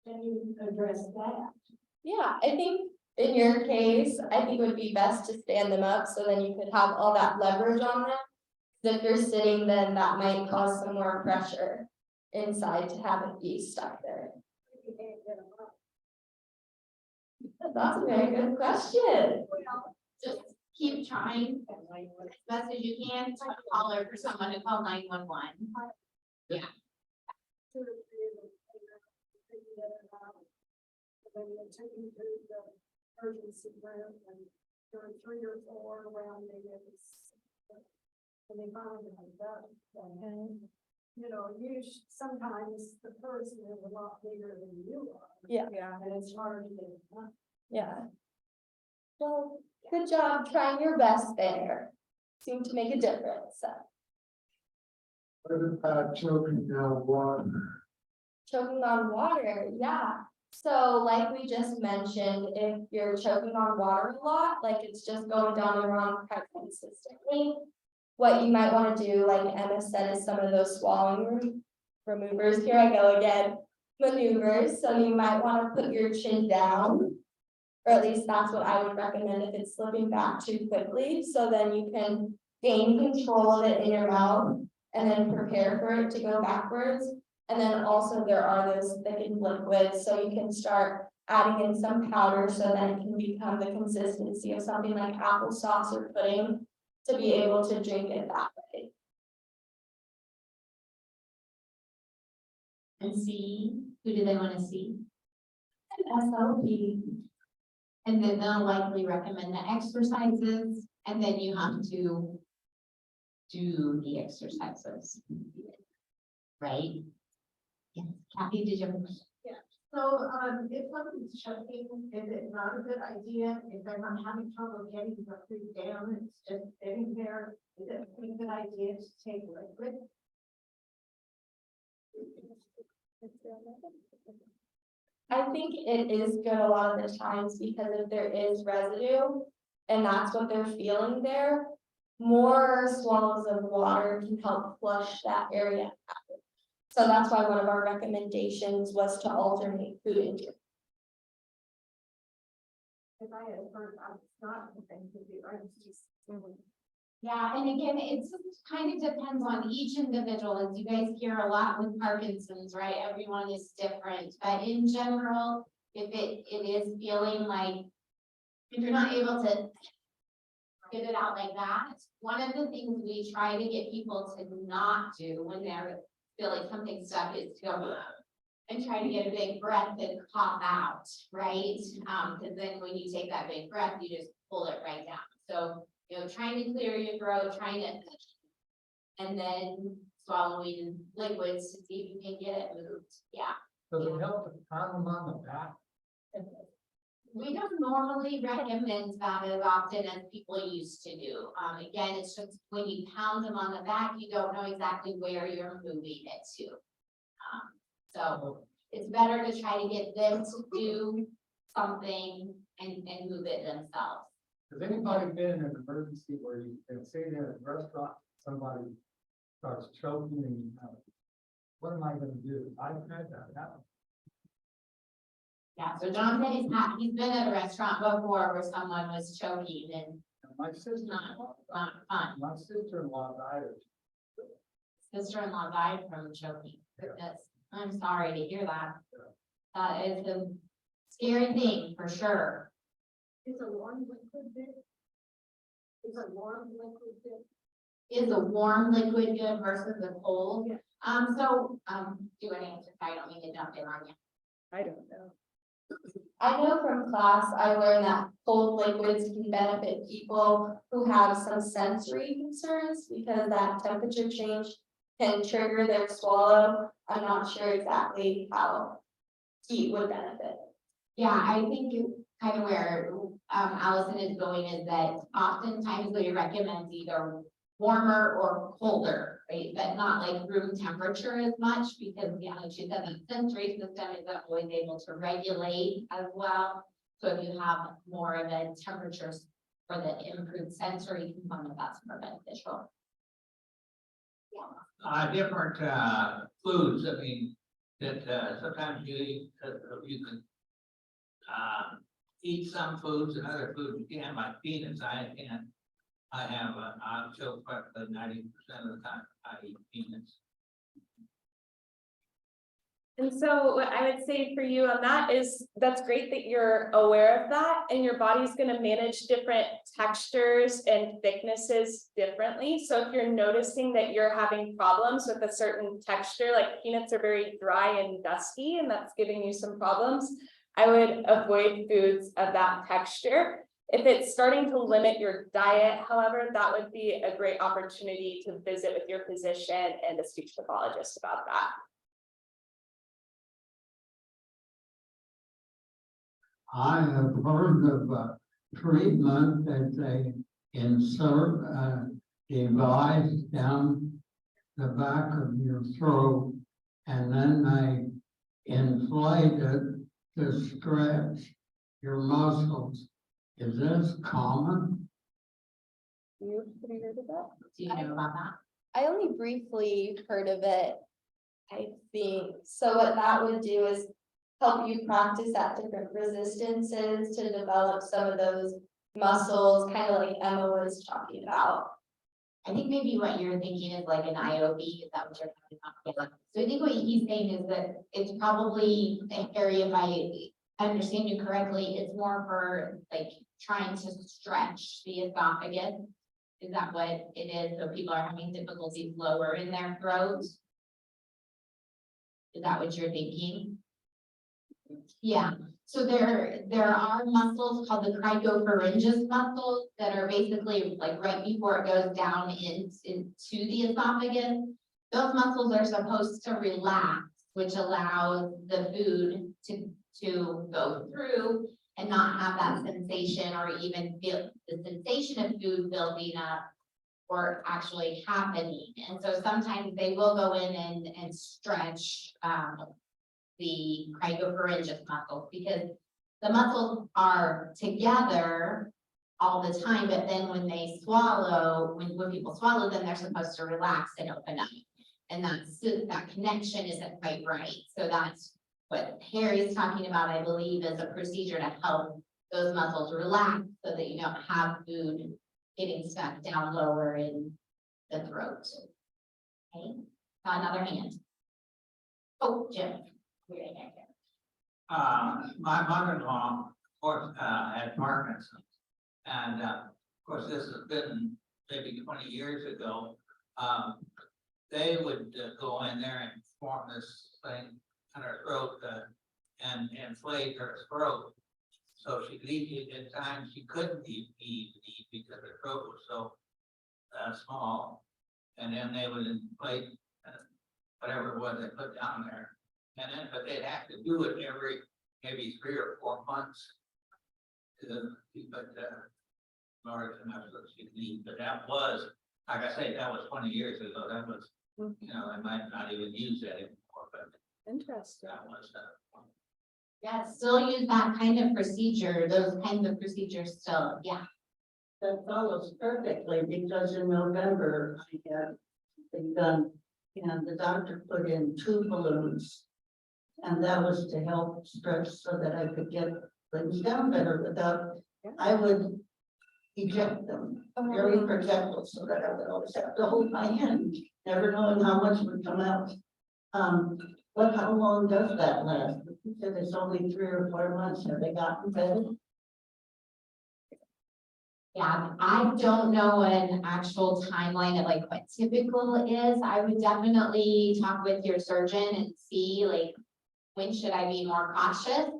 can you address that? Yeah, I think in your case, I think it would be best to stand them up, so then you could have all that leverage on them. 'Cause if you're sitting, then that might cause some more pressure inside to have it be stuck there. You can't get them up. That's a very good question. Well, Just keep trying as best as you can to holler for someone to call 911. two or three of them, they get it out. And then they took me to the emergency room, and there were 3 or 4 around me, and they finally got it done. And, you know, sometimes the person is a lot bigger than you are. Yeah. And it's hard to get it done. Yeah. Well, good job trying your best there. Seemed to make a difference, so. What about choking down water? Choking on water, yeah. So like we just mentioned, if you're choking on water a lot, like it's just going down the wrong pipe consistently. What you might want to do, like Emma said, is some of those swallowing removers. Here I go again, maneuvers. So you might want to put your chin down. Or at least that's what I would recommend if it's slipping back too quickly. So then you can gain control of it in your mouth and then prepare for it to go backwards. And then also there are those thickened liquids, so you can start adding in some powder so that it can become the consistency of something like applesauce or pudding to be able to drink it that way. And see, who do they want to see? SLP. And then they'll likely recommend the exercises, and then you have to do the exercises. Right? Yes, Kathy, did you have a question? So, if somebody's choking, is it not a good idea if they're not having trouble getting the food down, it's just sitting there? Is it a good idea to take liquid? I think it is good a lot of the times because if there is residue and that's what they're feeling there, more swallows of water can help flush that area out. So that's why one of our recommendations was to alternate food and drink. If I had heard, it's not the thing to do, I was just. Yeah, and again, it's kind of depends on each individual, as you guys hear a lot with Parkinson's, right? Everyone is different, but in general, if it is feeling like, if you're not able to get it out like that, one of the things we try to get people to not do when they're feeling something stuck is to go and try to get a big breath and cough out, right? Because then when you take that big breath, you just pull it right down. So, you know, trying to clear your throat, and then swallowing liquids to see if you can get it moved. Yeah. Does it help to pound them on the back? We don't normally recommend that as often as people used to do. Again, it's just when you pound them on the back, you don't know exactly where you're moving it to. So it's better to try to get them to do something and move it themselves. Has anybody been in an emergency where you can say in a restaurant, somebody starts choking and what am I gonna do? I've tried that out. Yeah, so John said he's been at a restaurant before where someone was choking and My sister, not fun. my sister-in-law died of Sister-in-law died from choking. Goodness, I'm sorry to hear that. That is a scary thing for sure. Is a warm liquid bit? Is a warm liquid bit? Is a warm liquid good versus a cold? Yeah. Do an answer. I don't mean to jump in on you. I don't know. I know from class, I learned that cold liquids can benefit people who have some sensory concerns because that temperature change can trigger their swallow. I'm not sure exactly how heat would benefit. Yeah, I think kind of where Allison is going is that oftentimes we recommend either warmer or colder, right? But not like room temperature as much because, yeah, like she said, the sensory system isn't always able to regulate as well. So if you have more of a temperature for the improved sensory component, that's more beneficial. Different, foods, I mean, that, sometimes you can, eat some foods and other foods you can't, like peanuts, I can't. I have, I'm still probably 90% of the time I eat peanuts. And so what I would say for you on that is, that's great that you're aware of that and your body's gonna manage different textures and thicknesses differently. So if you're noticing that you're having problems with a certain texture, like peanuts are very dry and dusty and that's giving you some problems, I would avoid foods of that texture. If it's starting to limit your diet, however, that would be a great opportunity to visit with your physician and a speech pathologist about that. I have heard of a treatment that they insert a device down the back of your throat, and then they inflate it to stretch your muscles. Is this common? Have you heard of that? Do you know about that? I only briefly heard of it, I think. So what that would do is help you practice at different resistances to develop some of those muscles, kind of like Emma was talking about. I think maybe what you're thinking is like an IOB, is that what you're talking about? Yeah. So I think what he's saying is that it's probably an area, if I understand you correctly, it's more for like trying to stretch the esophagus. Is that what it is? So people are having difficulties lower in their throat? Is that what you're thinking? Yeah, so there are muscles called the cricopharyngeus muscles that are basically like right before it goes down into the esophagus. Those muscles are supposed to relax, which allows the food to go through and not have that sensation or even feel the sensation of food building up or actually happening. And so sometimes they will go in and stretch the cricopharyngeus muscles because the muscles are together all the time, but then when they swallow, when people swallow them, they're supposed to relax and open up. And that connection isn't quite right. So that's what Harry's talking about, I believe, is a procedure to help those muscles relax so that you don't have food getting stuck down lower in the throat. Okay, got another hand. Oh, Jim. My mother-in-law, of course, had Parkinson. And, of course, this has been maybe 20 years ago. They would go in there and form this thing on her throat and inflate her throat. So she could eat, at times she couldn't eat because her throat was so small. And then they would inflate whatever it was they put down there. And then, but they'd have to do it every maybe 3 or 4 months to keep it large enough so she could eat. But that was, like I say, that was 20 years ago. That was, you know, they might not even use that anymore, but Interesting. that was Yeah, still use that kind of procedure, those kinds of procedures still, yeah. That follows perfectly because in November I had begun And the doctor put in 2 balloons. And that was to help stretch so that I could get things down better without, I would eject them, very projectile, so that I would always have to hold my hand, never knowing how much would come out. But how long does that last? You said it's only 3 or 4 months, have they gotten better? Yeah, I don't know an actual timeline of like what typical is. I would definitely talk with your surgeon and see like, when should I be more cautious,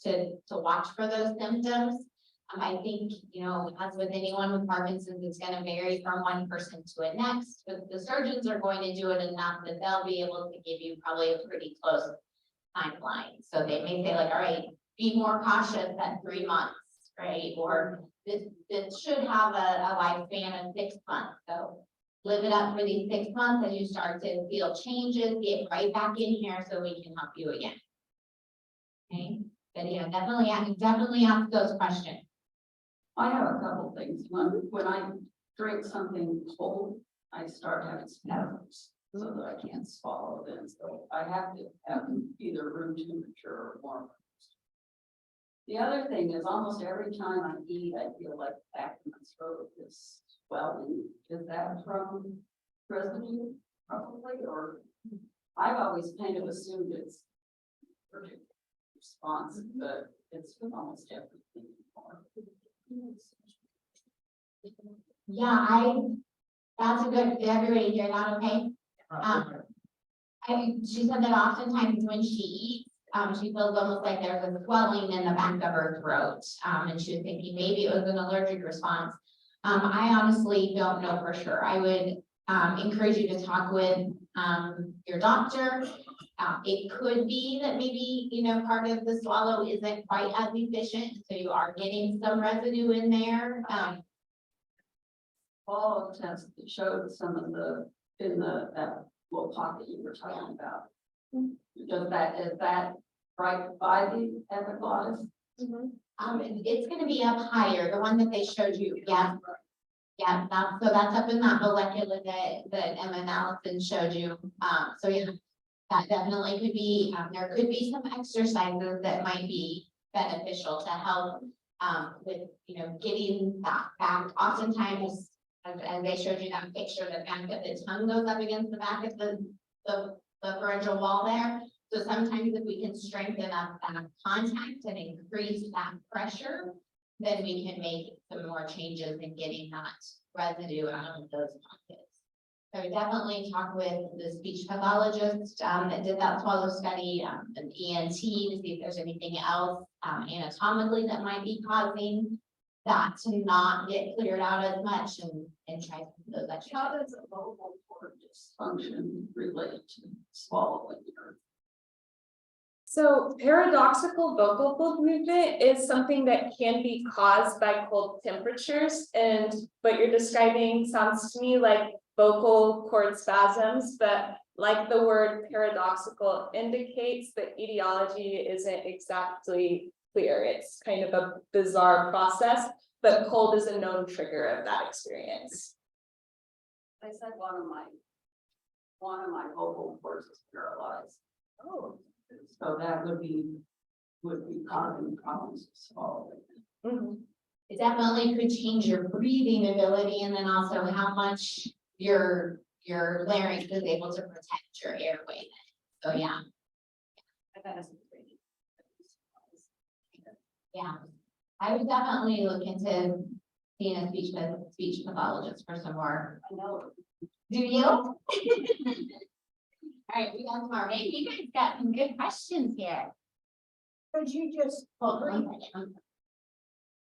to watch for those symptoms? I think, you know, as with anyone with Parkinson's, it's gonna vary from one person to the next, but the surgeons are going to do it enough that they'll be able to give you probably a pretty close timeline. So they may say like, all right, be more cautious at 3 months, right? Or this should have a lifespan of 6 months, so live it up for these 6 months as you start to feel changes, get right back in here so we can help you again. Okay, but yeah, definitely ask those questions. I have a couple things. When I drink something cold, I start having spasms so that I can't swallow it. So I have to have either room temperature or warm. The other thing is almost every time I eat, I feel like the back of my throat is swelling. Is that from residue probably, or I've always kind of assumed it's allergic response, but it's almost everything. Yeah, that's a good, did everybody hear that okay? She said that oftentimes when she eats, she feels almost like there's a swelling in the back of her throat. And she was thinking maybe it was an allergic response. I honestly don't know for sure. I would encourage you to talk with your doctor. It could be that maybe, you know, part of the swallow isn't quite as efficient, so you are getting some residue in there. Follow-up test that showed some of that little pocket you were talking about. Is that right by the epiglottis? It's gonna be up higher, the one that they showed you, yeah. Yeah, that's up in that molecular that Emma Allison showed you. So yeah, that definitely could be, there could be some exercises that might be beneficial to help with, you know, getting that back. Oftentimes, as they showed you that picture, the fact that the tongue goes up against the back of the pharyngeal wall there. So sometimes if we can strengthen up that contact and increase that pressure, then we can make some more changes in getting that residue out of those pockets. So definitely talk with the speech pathologist that did that swallow study, an ENT to see if there's anything else anatomically that might be causing that to not get cleared out as much, and try those exercises. How does a vocal cord dysfunction relate to swallowing? So paradoxical vocal cord movement is something that can be caused by cold temperatures, and what you're describing sounds to me like vocal cord spasms, but like the word paradoxical indicates, the etiology isn't exactly clear. It's kind of a bizarre process, but cold is a known trigger of that experience. They said one of my vocal cords is paralyzed. Oh. So that would be causing problems with swallowing. It definitely could change your breathing ability, and then also how much your larynx is able to protect your airway. So yeah. Yeah, I would definitely look into seeing a speech pathologist for some more. I know. Do you? All right, we got some more. Maybe you guys got some good questions here. Could you just, Hold on one second.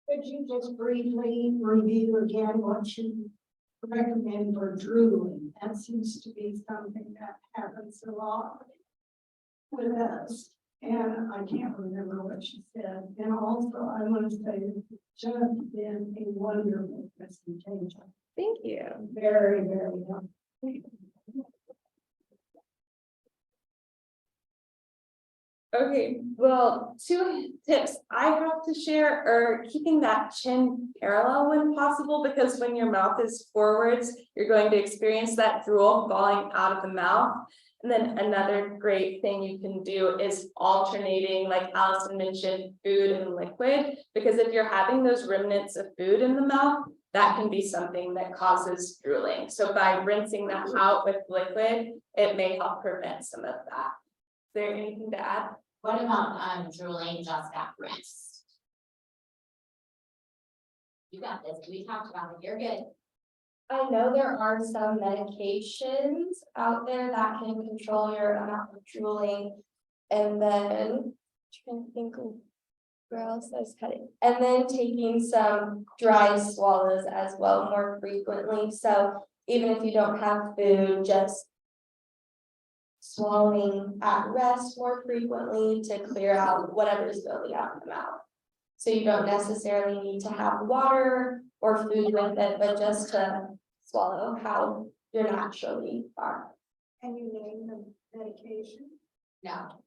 could you just briefly review again what you recommend for drooling? That seems to be something that happens a lot with us. And I can't remember what she said. And also, I want to say it's just been a wonderful presentation. Thank you. Very, very helpful. Okay, well, two tips I have to share are keeping that chin parallel when possible, because when your mouth is forwards, you're going to experience that drool falling out of the mouth. And then another great thing you can do is alternating, like Allison mentioned, food and liquid, because if you're having those remnants of food in the mouth, that can be something that causes drooling. So by rinsing that out with liquid, it may help prevent some of that. Is there anything to add? What about drooling just at rest? You got this, we talked about it, you're good. I know there are some medications out there that can control your amount of drooling. And then, trying to think of where else I was cutting. And then taking some dry swallows as well more frequently. So even if you don't have food, just swallowing at rest more frequently to clear out whatever is building out in the mouth. So you don't necessarily need to have water or food with it, but just to swallow how you naturally are. And you name the medication? No.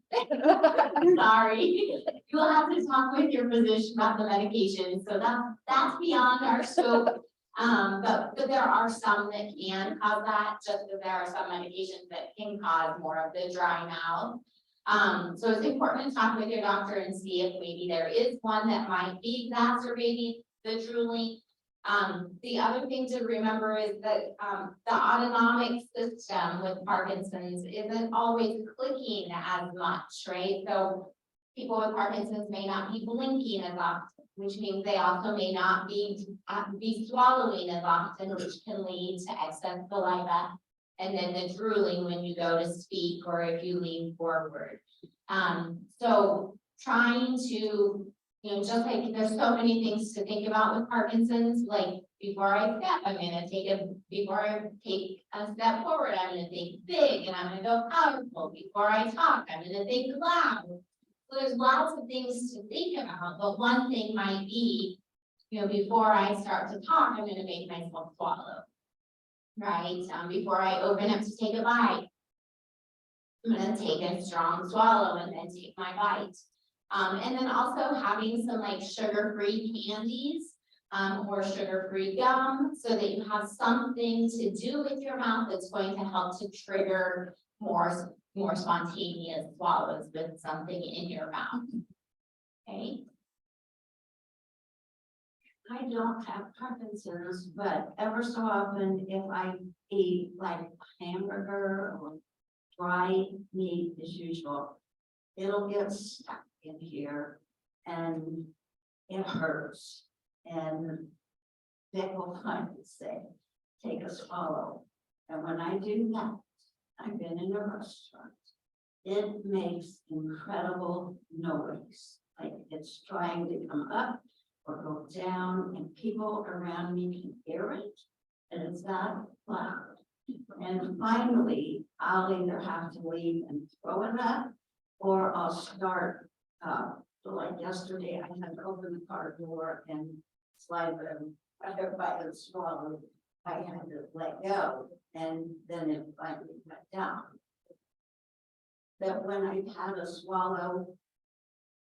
Sorry, you'll have to talk with your physician about the medication, so that's beyond our scope. But there are some that can cause that, just as there are some medications that can cause more of the dry mouth. So it's important to talk with your doctor and see if maybe there is one that might be exacerbating the drooling. The other thing to remember is that the autonomic system with Parkinson's isn't always clicking as much, right? So people with Parkinson's may not be blinking as often, which means they also may not be swallowing as often, which can lead to excess saliva. And then the drooling when you go to speak or if you lean forward. So trying to, just like there's so many things to think about with Parkinson's, like before I step, before I take a step forward, I'm gonna think big and I'm gonna go powerful. Before I talk, I'm gonna think loud. So there's lots of things to think about, but one thing might be, before I start to talk, I'm gonna make myself swallow. Right, before I open up to take a bite, I'm gonna take a strong swallow and then take my bite. And then also having some like sugar-free candies or sugar-free gum so that you have something to do with your mouth that's going to help to trigger more spontaneous swallows with something in your mouth. Okay. I don't have Parkinson's, but ever so often if I eat like hamburger or dry meat as usual, it'll get stuck in here and it hurts. And Vic will finally say, take a swallow. And when I do that, I've been in a restaurant. It makes incredible noise, like it's trying to come up or go down, and people around me can hear it, and it's that loud. And finally, I'll either have to leave and throw it up, or I'll start, like yesterday, I had to open the car door and slide them, by the swallow, I had to let go, and then it finally went down. But when I had a swallow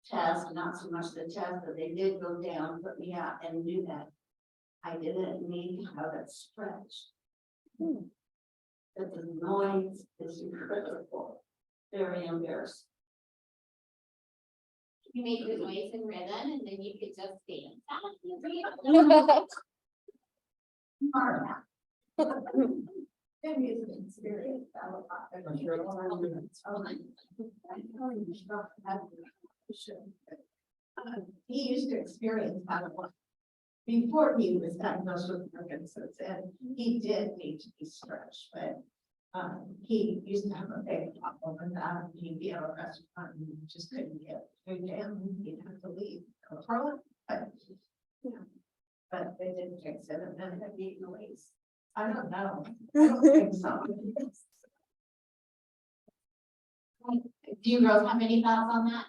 test, not so much the test, but they did go down, put me out and knew that I didn't need to have it stretched. But the noise is incredible, very embarrassing. You make the noise in rhythm and then you could just dance. He used to experience that a lot before he was diagnosed with Parkinson's, and he did need to be stretched, but he used to have a big problem with that. He'd be at a restaurant and he just couldn't get food down. He'd have to leave, go throw it, but they didn't fix it, and then it'd be noise. I don't know. I don't think so. Do you girls have any thoughts on that?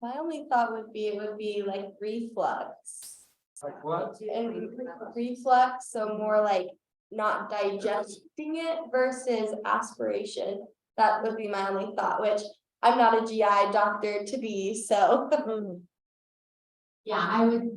My only thought would be, it would be like reflux. Like what? And reflux, so more like not digesting it versus aspiration. That would be my only thought, which I'm not a GI doctor to be, so. Yeah,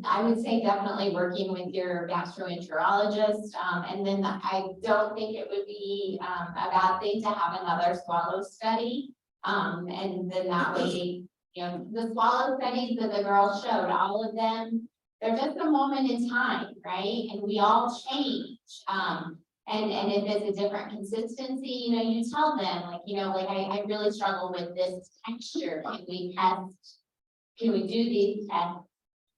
I would say definitely working with your gastroenterologist, and then I don't think it would be, a bad thing to have another swallow study. And then that way, the swallow studies that the girls showed, all of them, they're just a moment in time, right? And we all change. And if there's a different consistency, you tell them, like, I really struggle with this texture. Can we do these tests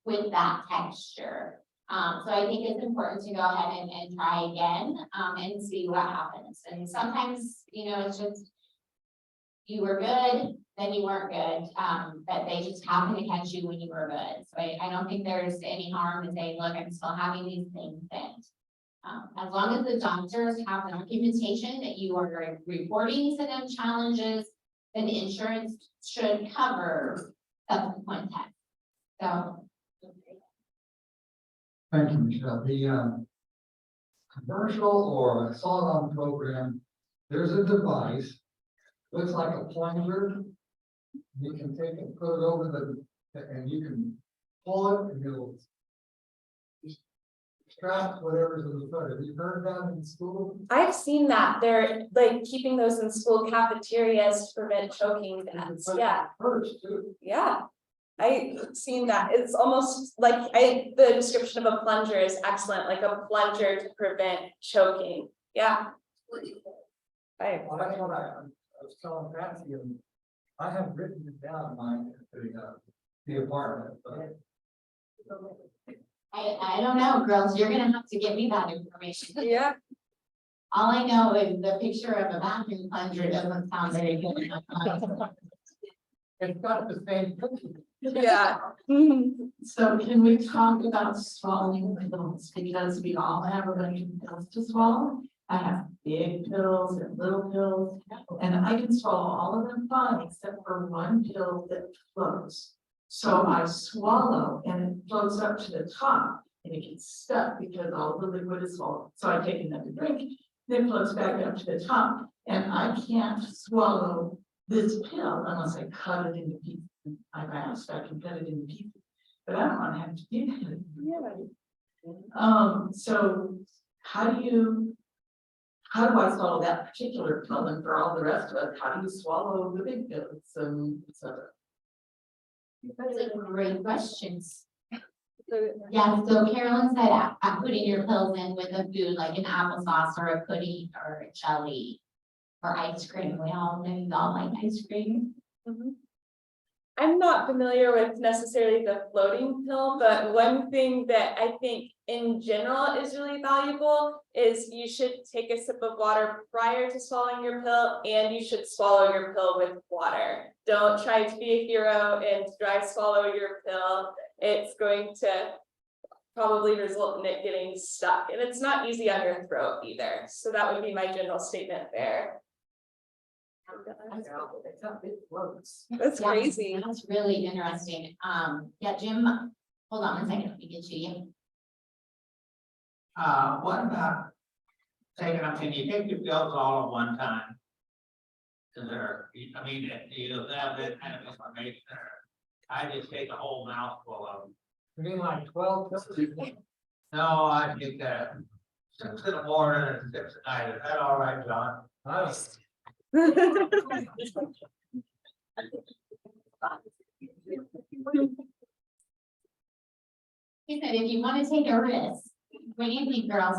with that texture? So I think it's important to go ahead and try again, and see what happens. And sometimes, it's just, you were good, then you weren't good, but they just happen to catch you when you were good. So I don't think there's any harm in saying, look, I'm still having these things. And as long as the doctors have documentation that you are reporting to them challenges, then insurance should cover subsequent tests. So. Thank you, Michelle. The commercial or a saw-on program, there's a device, looks like a plunger. You can take it, put it over and you can pull it and it'll extract whatever's in the foot. Have you heard that in school? I've seen that, they're like keeping those in school cafeterias to prevent choking deaths, yeah, Hurts too. yeah. I've seen that, it's almost like, the description of a plunger is excellent, like a plunger to prevent choking, yeah. Well, that's what I was telling Patsy, and I have written it down in the apartment, but. I don't know, girls, you're gonna have to give me that information. Yeah. All I know is the picture of a bathroom plunger doesn't sound very good. It's got the same. Yeah. So can we talk about swallowing pills, because we all have a bunch of pills to swallow. I have big pills and little pills, and I can swallow all of them fine, except for one pill that floats. So I swallow and it floats up to the top and it gets stuck because all the liquid is swallowed. So I take another drink, then it floats back up to the top, and I can't swallow this pill unless I cut it into pieces. I've asked, I can cut it into pieces, but I don't want to have to do that. So how do I swallow that particular pill? And for all the rest of us, how do you swallow the big pills and et cetera? That's a great question. Yeah, so Carolyn said, putting your pills in with a food like an applesauce or a pudding or a jelly or ice cream. We all know you all like ice cream. I'm not familiar with necessarily the floating pill, but one thing that I think in general is really valuable is you should take a sip of water prior to swallowing your pill, and you should swallow your pill with water. Don't try to be a hero and dry swallow your pill. It's going to probably result in it getting stuck, and it's not easy on your throat either. So that would be my general statement there. That's Yeah, crazy. That's really interesting. Yeah, Jim, hold on a second, let me get you. What about taking them, can you take your pills all at one time? Is there, I mean, do you have that kind of information, or I just take a whole mouthful of them? You mean like 12? No, I take 6 in the morning and 6 at night. Is that all right, John? He said, if you want to take a risk, what do you think, girls?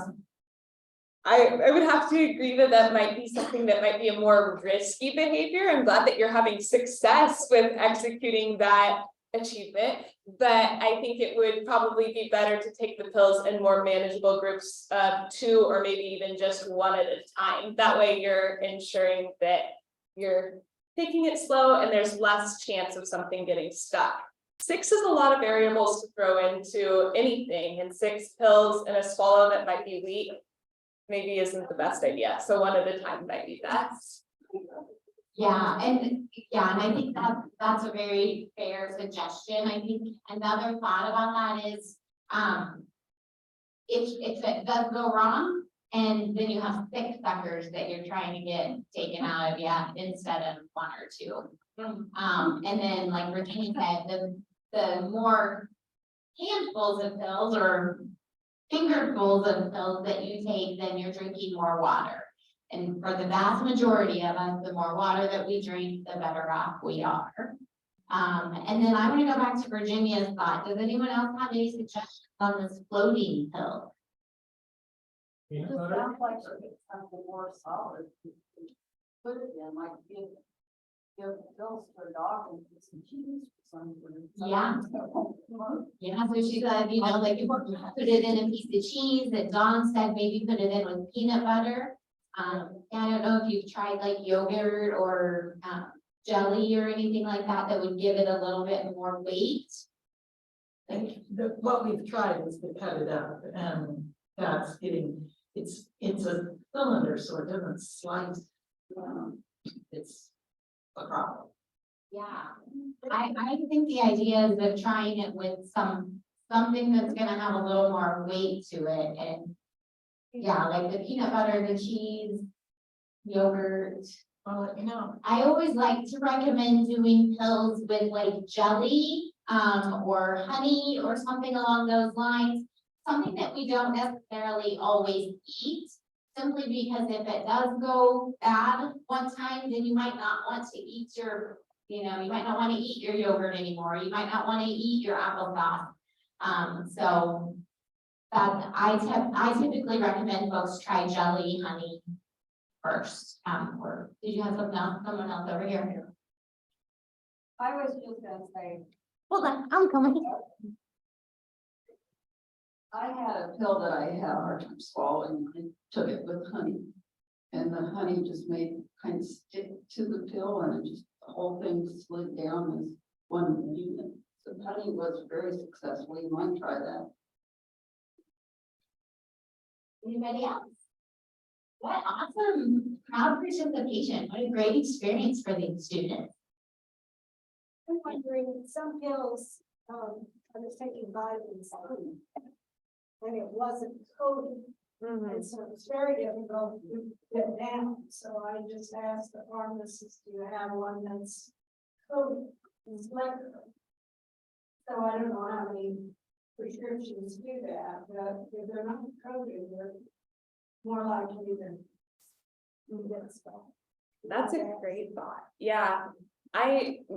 I would have to agree that that might be something that might be a more risky behavior. I'm glad that you're having success with executing that achievement, but I think it would probably be better to take the pills in more manageable groups of 2 or maybe even just 1 at a time. That way you're ensuring that you're taking it slow and there's less chance of something getting stuck. 6 is a lot of variables to throw into anything, and 6 pills in a swallow that might be weak maybe isn't the best idea. So 1 at a time might be best. Yeah, and I think that's a very fair suggestion. I think another thought about that is, if it does go wrong, and then you have 6 suckers that you're trying to get taken out of you instead of 1 or 2. And then like Virginia said, the more handfuls of pills or fingerfuls of pills that you take, then you're drinking more water. And for the vast majority of us, the more water that we drink, the better off we are. And then I want to go back to Virginia's thought. Does anyone else have any suggestions on this floating pill? Peanut It butter? sounds like it's something more solid. Put it in, like give pills to a dog and put some cheese or something. Yeah. Yeah, so she said, you know, like you put it in a piece of cheese, and Dawn said maybe put it in with peanut butter. I don't know if you've tried like yogurt or jelly or anything like that, that would give it a little bit more weight. What we've tried is to cut it up, and that's getting, it's a cylinder, so it doesn't slice. It's a problem. Yeah, I think the idea is of trying it with something that's gonna have a little more weight to it, and yeah, like the peanut butter, the cheese, yogurt. I'll let you know. I always like to recommend doing pills with like jelly, or honey or something along those lines. Something that we don't necessarily always eat, simply because if it does go bad one time, then you might not want to eat your, you might not want to eat your yogurt anymore. You might not want to eat your applesauce. So that I typically recommend folks try jelly, honey first. Or did you have something else? Someone else over here? I was just gonna say, Hold on, I'm coming. I had a pill that I had a hard time swallowing, I took it with honey. And the honey just made kind of stick to the pill, and it just, the whole thing slid down as one unit. So honey was very successful, you might try that. Anybody else? What awesome proud participation. What a great experience for these students. I'm wondering, some pills, I was taking vitamins, and it wasn't coated, and so it's very difficult to get down, so I just asked the pharmacist, do you have one that's coated, it's liquor? So I don't know how many prescriptions do that, but if they're not coated, they're more likely than you get stuff. That's a great thought. Yeah.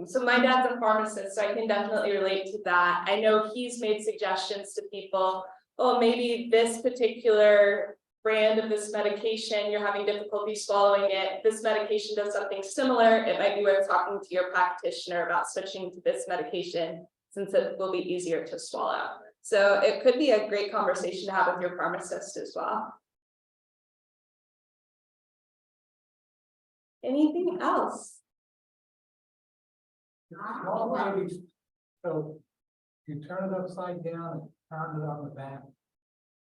So my dad's a pharmacist, so I can definitely relate to that. I know he's made suggestions to people, oh, maybe this particular brand of this medication, you're having difficulty swallowing it. This medication does something similar. It might be worth talking to your practitioner about switching to this medication, since it will be easier to swallow. So it could be a great conversation to have with your pharmacist as well. Anything else? Small babies, so you turn it upside down and turn it on the back.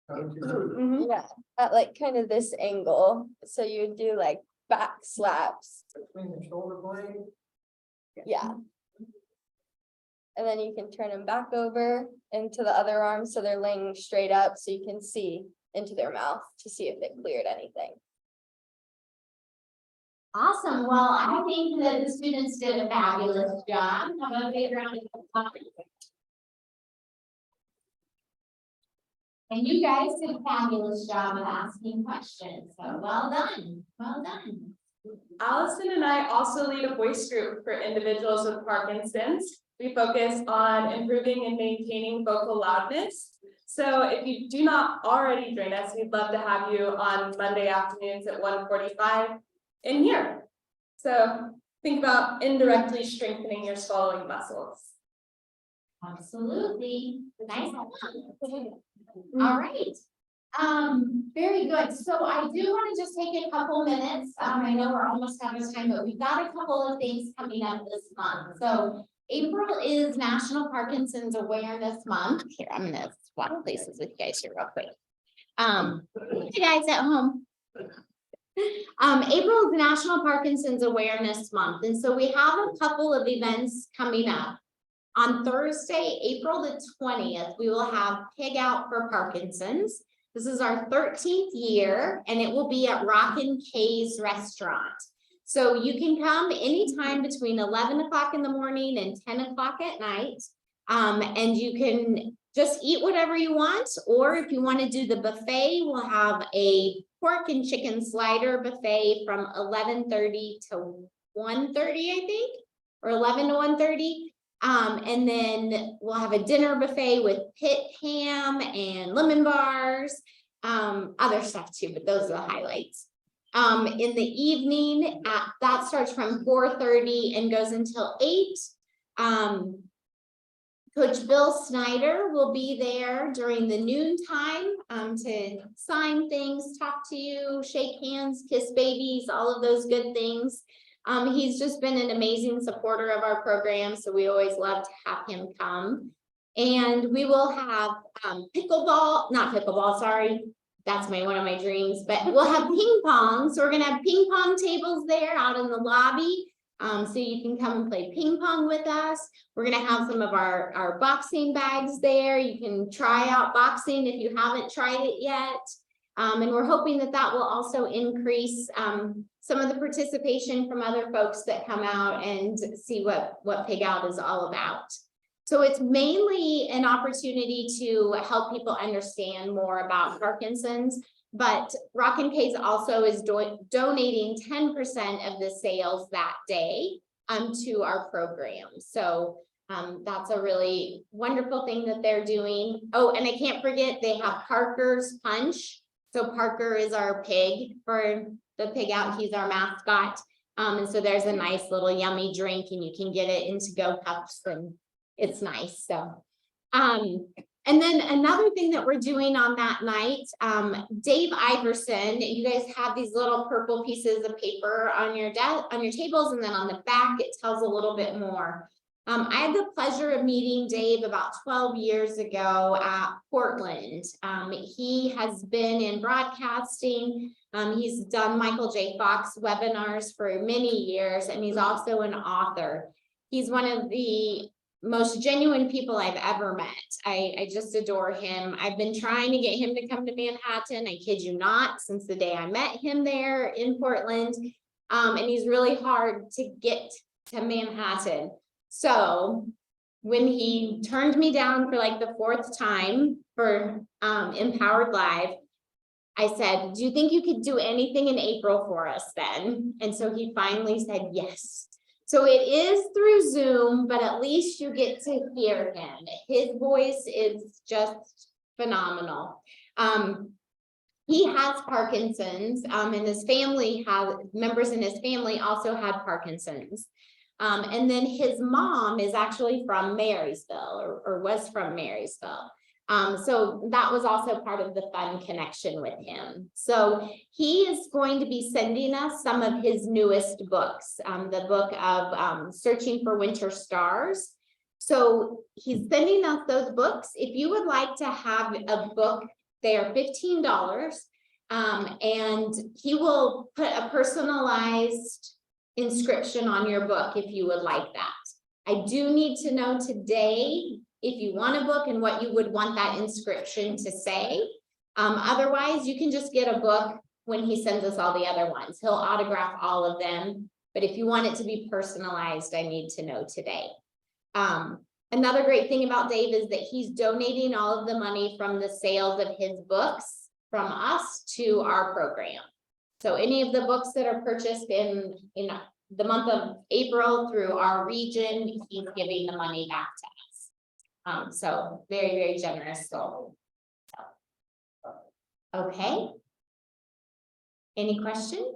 Don't you do Mhm. Yeah, at like kind of this angle, so you would do like back slaps, it between the shoulder blade? yeah. And then you can turn them back over into the other arm, so they're laying straight up, so you can see into their mouth to see if it cleared anything. Awesome. Well, I think that the students did a fabulous job. How about a big round of applause? And you guys did a fabulous job of asking questions. So well done. Well done. Allison and I also lead a voice group for individuals with Parkinson's. We focus on improving and maintaining vocal loudness. So if you do not already join us, we'd love to have you on Monday afternoons at 1:45 in here. So think about indirectly strengthening your swallowing muscles. Absolutely. Nice. All right. Very good. So I do want to just take a couple minutes. I know we're almost out of time, but we've got a couple of things coming up this month. So April is National Parkinson's Awareness Month. Here, I'm gonna swap places with you guys here real quick. You guys at home. April is National Parkinson's Awareness Month, and so we have a couple of events coming up. On Thursday, April the 20th, we will have Pig Out for Parkinson's. This is our 13th year, and it will be at Rockin' K's Restaurant. So you can come anytime between 11 o'clock in the morning and 10 o'clock at night. And you can just eat whatever you want, or if you want to do the buffet, we'll have a pork and chicken slider buffet from 11:30 to 1:30, I think, or 11 to 1:30. And then we'll have a dinner buffet with pit ham and lemon bars, other stuff too, but those are the highlights. In the evening, that starts from 4:30 and goes until 8. Coach Bill Snyder will be there during the noon time to sign things, talk to you, shake hands, kiss babies, all of those good things. He's just been an amazing supporter of our program, so we always love to have him come. And we will have not pickleball, sorry. That's one of my dreams, but we'll have ping pong. So we're gonna have ping pong tables there out in the lobby. So you can come and play ping pong with us. We're gonna have some of our boxing bags there. You can try out boxing if you haven't tried it yet. And we're hoping that that will also increase some of the participation from other folks that come out and see what Pig Out is all about. So it's mainly an opportunity to help people understand more about Parkinson's, but Rockin' K's also is donating 10% of the sales that day to our program. So that's a really wonderful thing that they're doing. Oh, and I can't forget, they have Parker's Punch. So Parker is our pig for the Pig Out. He's our mascot. And so there's a nice little yummy drink and you can get it in to-go cups and it's nice. So, and then another thing that we're doing on that night, Dave Iverson, you guys have these little purple pieces of paper on your tables, and then on the back, it tells a little bit more. I had the pleasure of meeting Dave about 12 years ago at Portland. He has been in broadcasting. He's done Michael J. Fox webinars for many years, and he's also an author. He's one of the most genuine people I've ever met. I just adore him. I've been trying to get him to come to Manhattan. I kid you not, since the day I met him there in Portland. And he's really hard to get to Manhattan. So when he turned me down for like the 4th time for Empowered Live, I said, do you think you could do anything in April for us then? And so he finally said yes. So it is through Zoom, but at least you get to hear him. His voice is just phenomenal. He has Parkinson's, and his family members in his family also had Parkinson's. And then his mom is actually from Marysville or was from Marysville. So that was also part of the fun connection with him. So he is going to be sending us some of his newest books, the book of Searching for Winter Stars. So he's sending us those books. If you would like to have a book, they are $15, and he will put a personalized inscription on your book if you would like that. I do need to know today if you want a book and what you would want that inscription to say. Otherwise, you can just get a book when he sends us all the other ones. He'll autograph all of them, but if you want it to be personalized, I need to know today. Another great thing about Dave is that he's donating all of the money from the sales of his books from us to our program. So any of the books that are purchased in the month of April through our region, he's giving the money back to us. So very, very generous soul. Okay. Any question?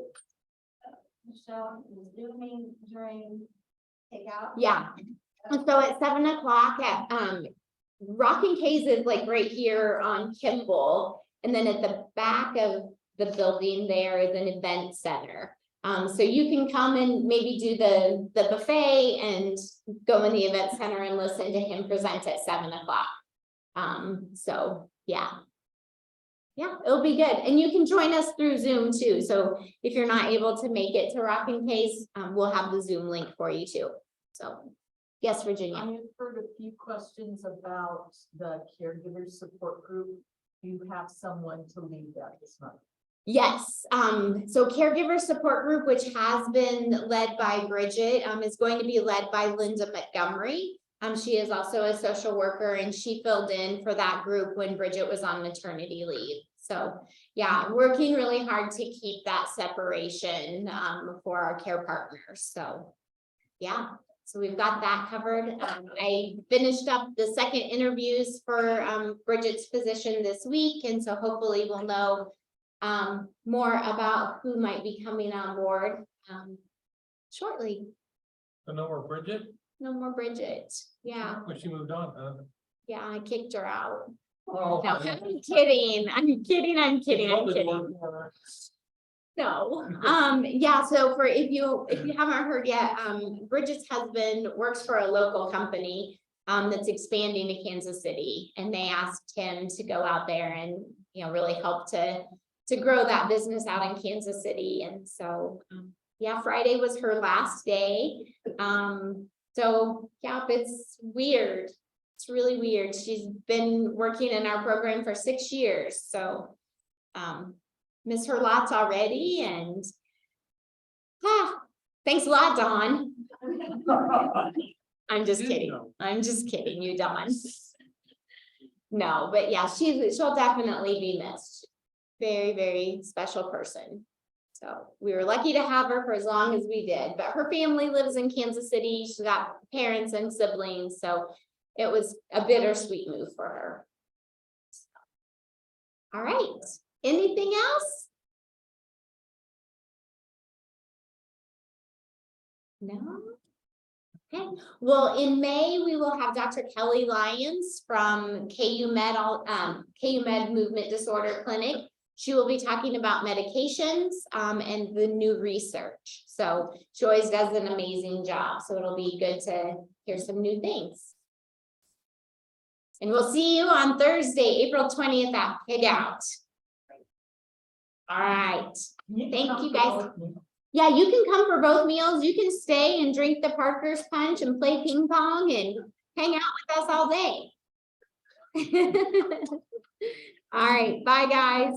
Michelle, Zooming during takeout? Yeah. So at 7 o'clock at Rockin' K's is like right here on Kimball, and then at the back of the building there is an event center. So you can come and maybe do the buffet and go in the event center and listen to him present at 7 o'clock. So yeah, it'll be good. And you can join us through Zoom too. So if you're not able to make it to Rockin' K's, we'll have the Zoom link for you too. So yes, Virginia. I have heard a few questions about the caregiver support group. Do you have someone to lead that this month? Yes, so caregiver support group, which has been led by Bridget, is going to be led by Linda Montgomery. She is also a social worker and she filled in for that group when Bridget was on maternity leave. So yeah, working really hard to keep that separation for our care partners. So yeah, so we've got that covered. I finished up the second interviews for Bridget's position this week, and so hopefully we'll know more about who might be coming on board shortly. So no more Bridget? No more Bridget. Yeah, When she moved on, huh? yeah, I kicked her out. Oh. No, I'm kidding. I'm kidding. I'm kidding. I'm kidding. No, yeah, so for if you haven't heard yet, Bridget's husband works for a local company that's expanding to Kansas City, and they asked him to go out there and, you know, really help to grow that business out in Kansas City. And so yeah, Friday was her last day. So yeah, it's weird. It's really weird. She's been working in our program for 6 years, so miss her lots already. And thanks a lot, Dawn. I'm just kidding. I'm just kidding you, Dawn. No, but yeah, she'll definitely be missed. Very, very special person. So we were lucky to have her for as long as we did, but her family lives in Kansas City. She's got parents and siblings, so it was a bittersweet move for her. All right, anything else? No? Okay, well, in May, we will have Dr. Kelly Lyons from KU Med Movement Disorder Clinic. She will be talking about medications and the new research. So she always does an amazing job. So it'll be good to hear some new things. And we'll see you on Thursday, April 20th at Pig Out. All right. Thank you guys. Yeah, you can come for both meals. You can stay and drink the Parker's Punch and play ping pong and hang out with us all day. All right, bye guys.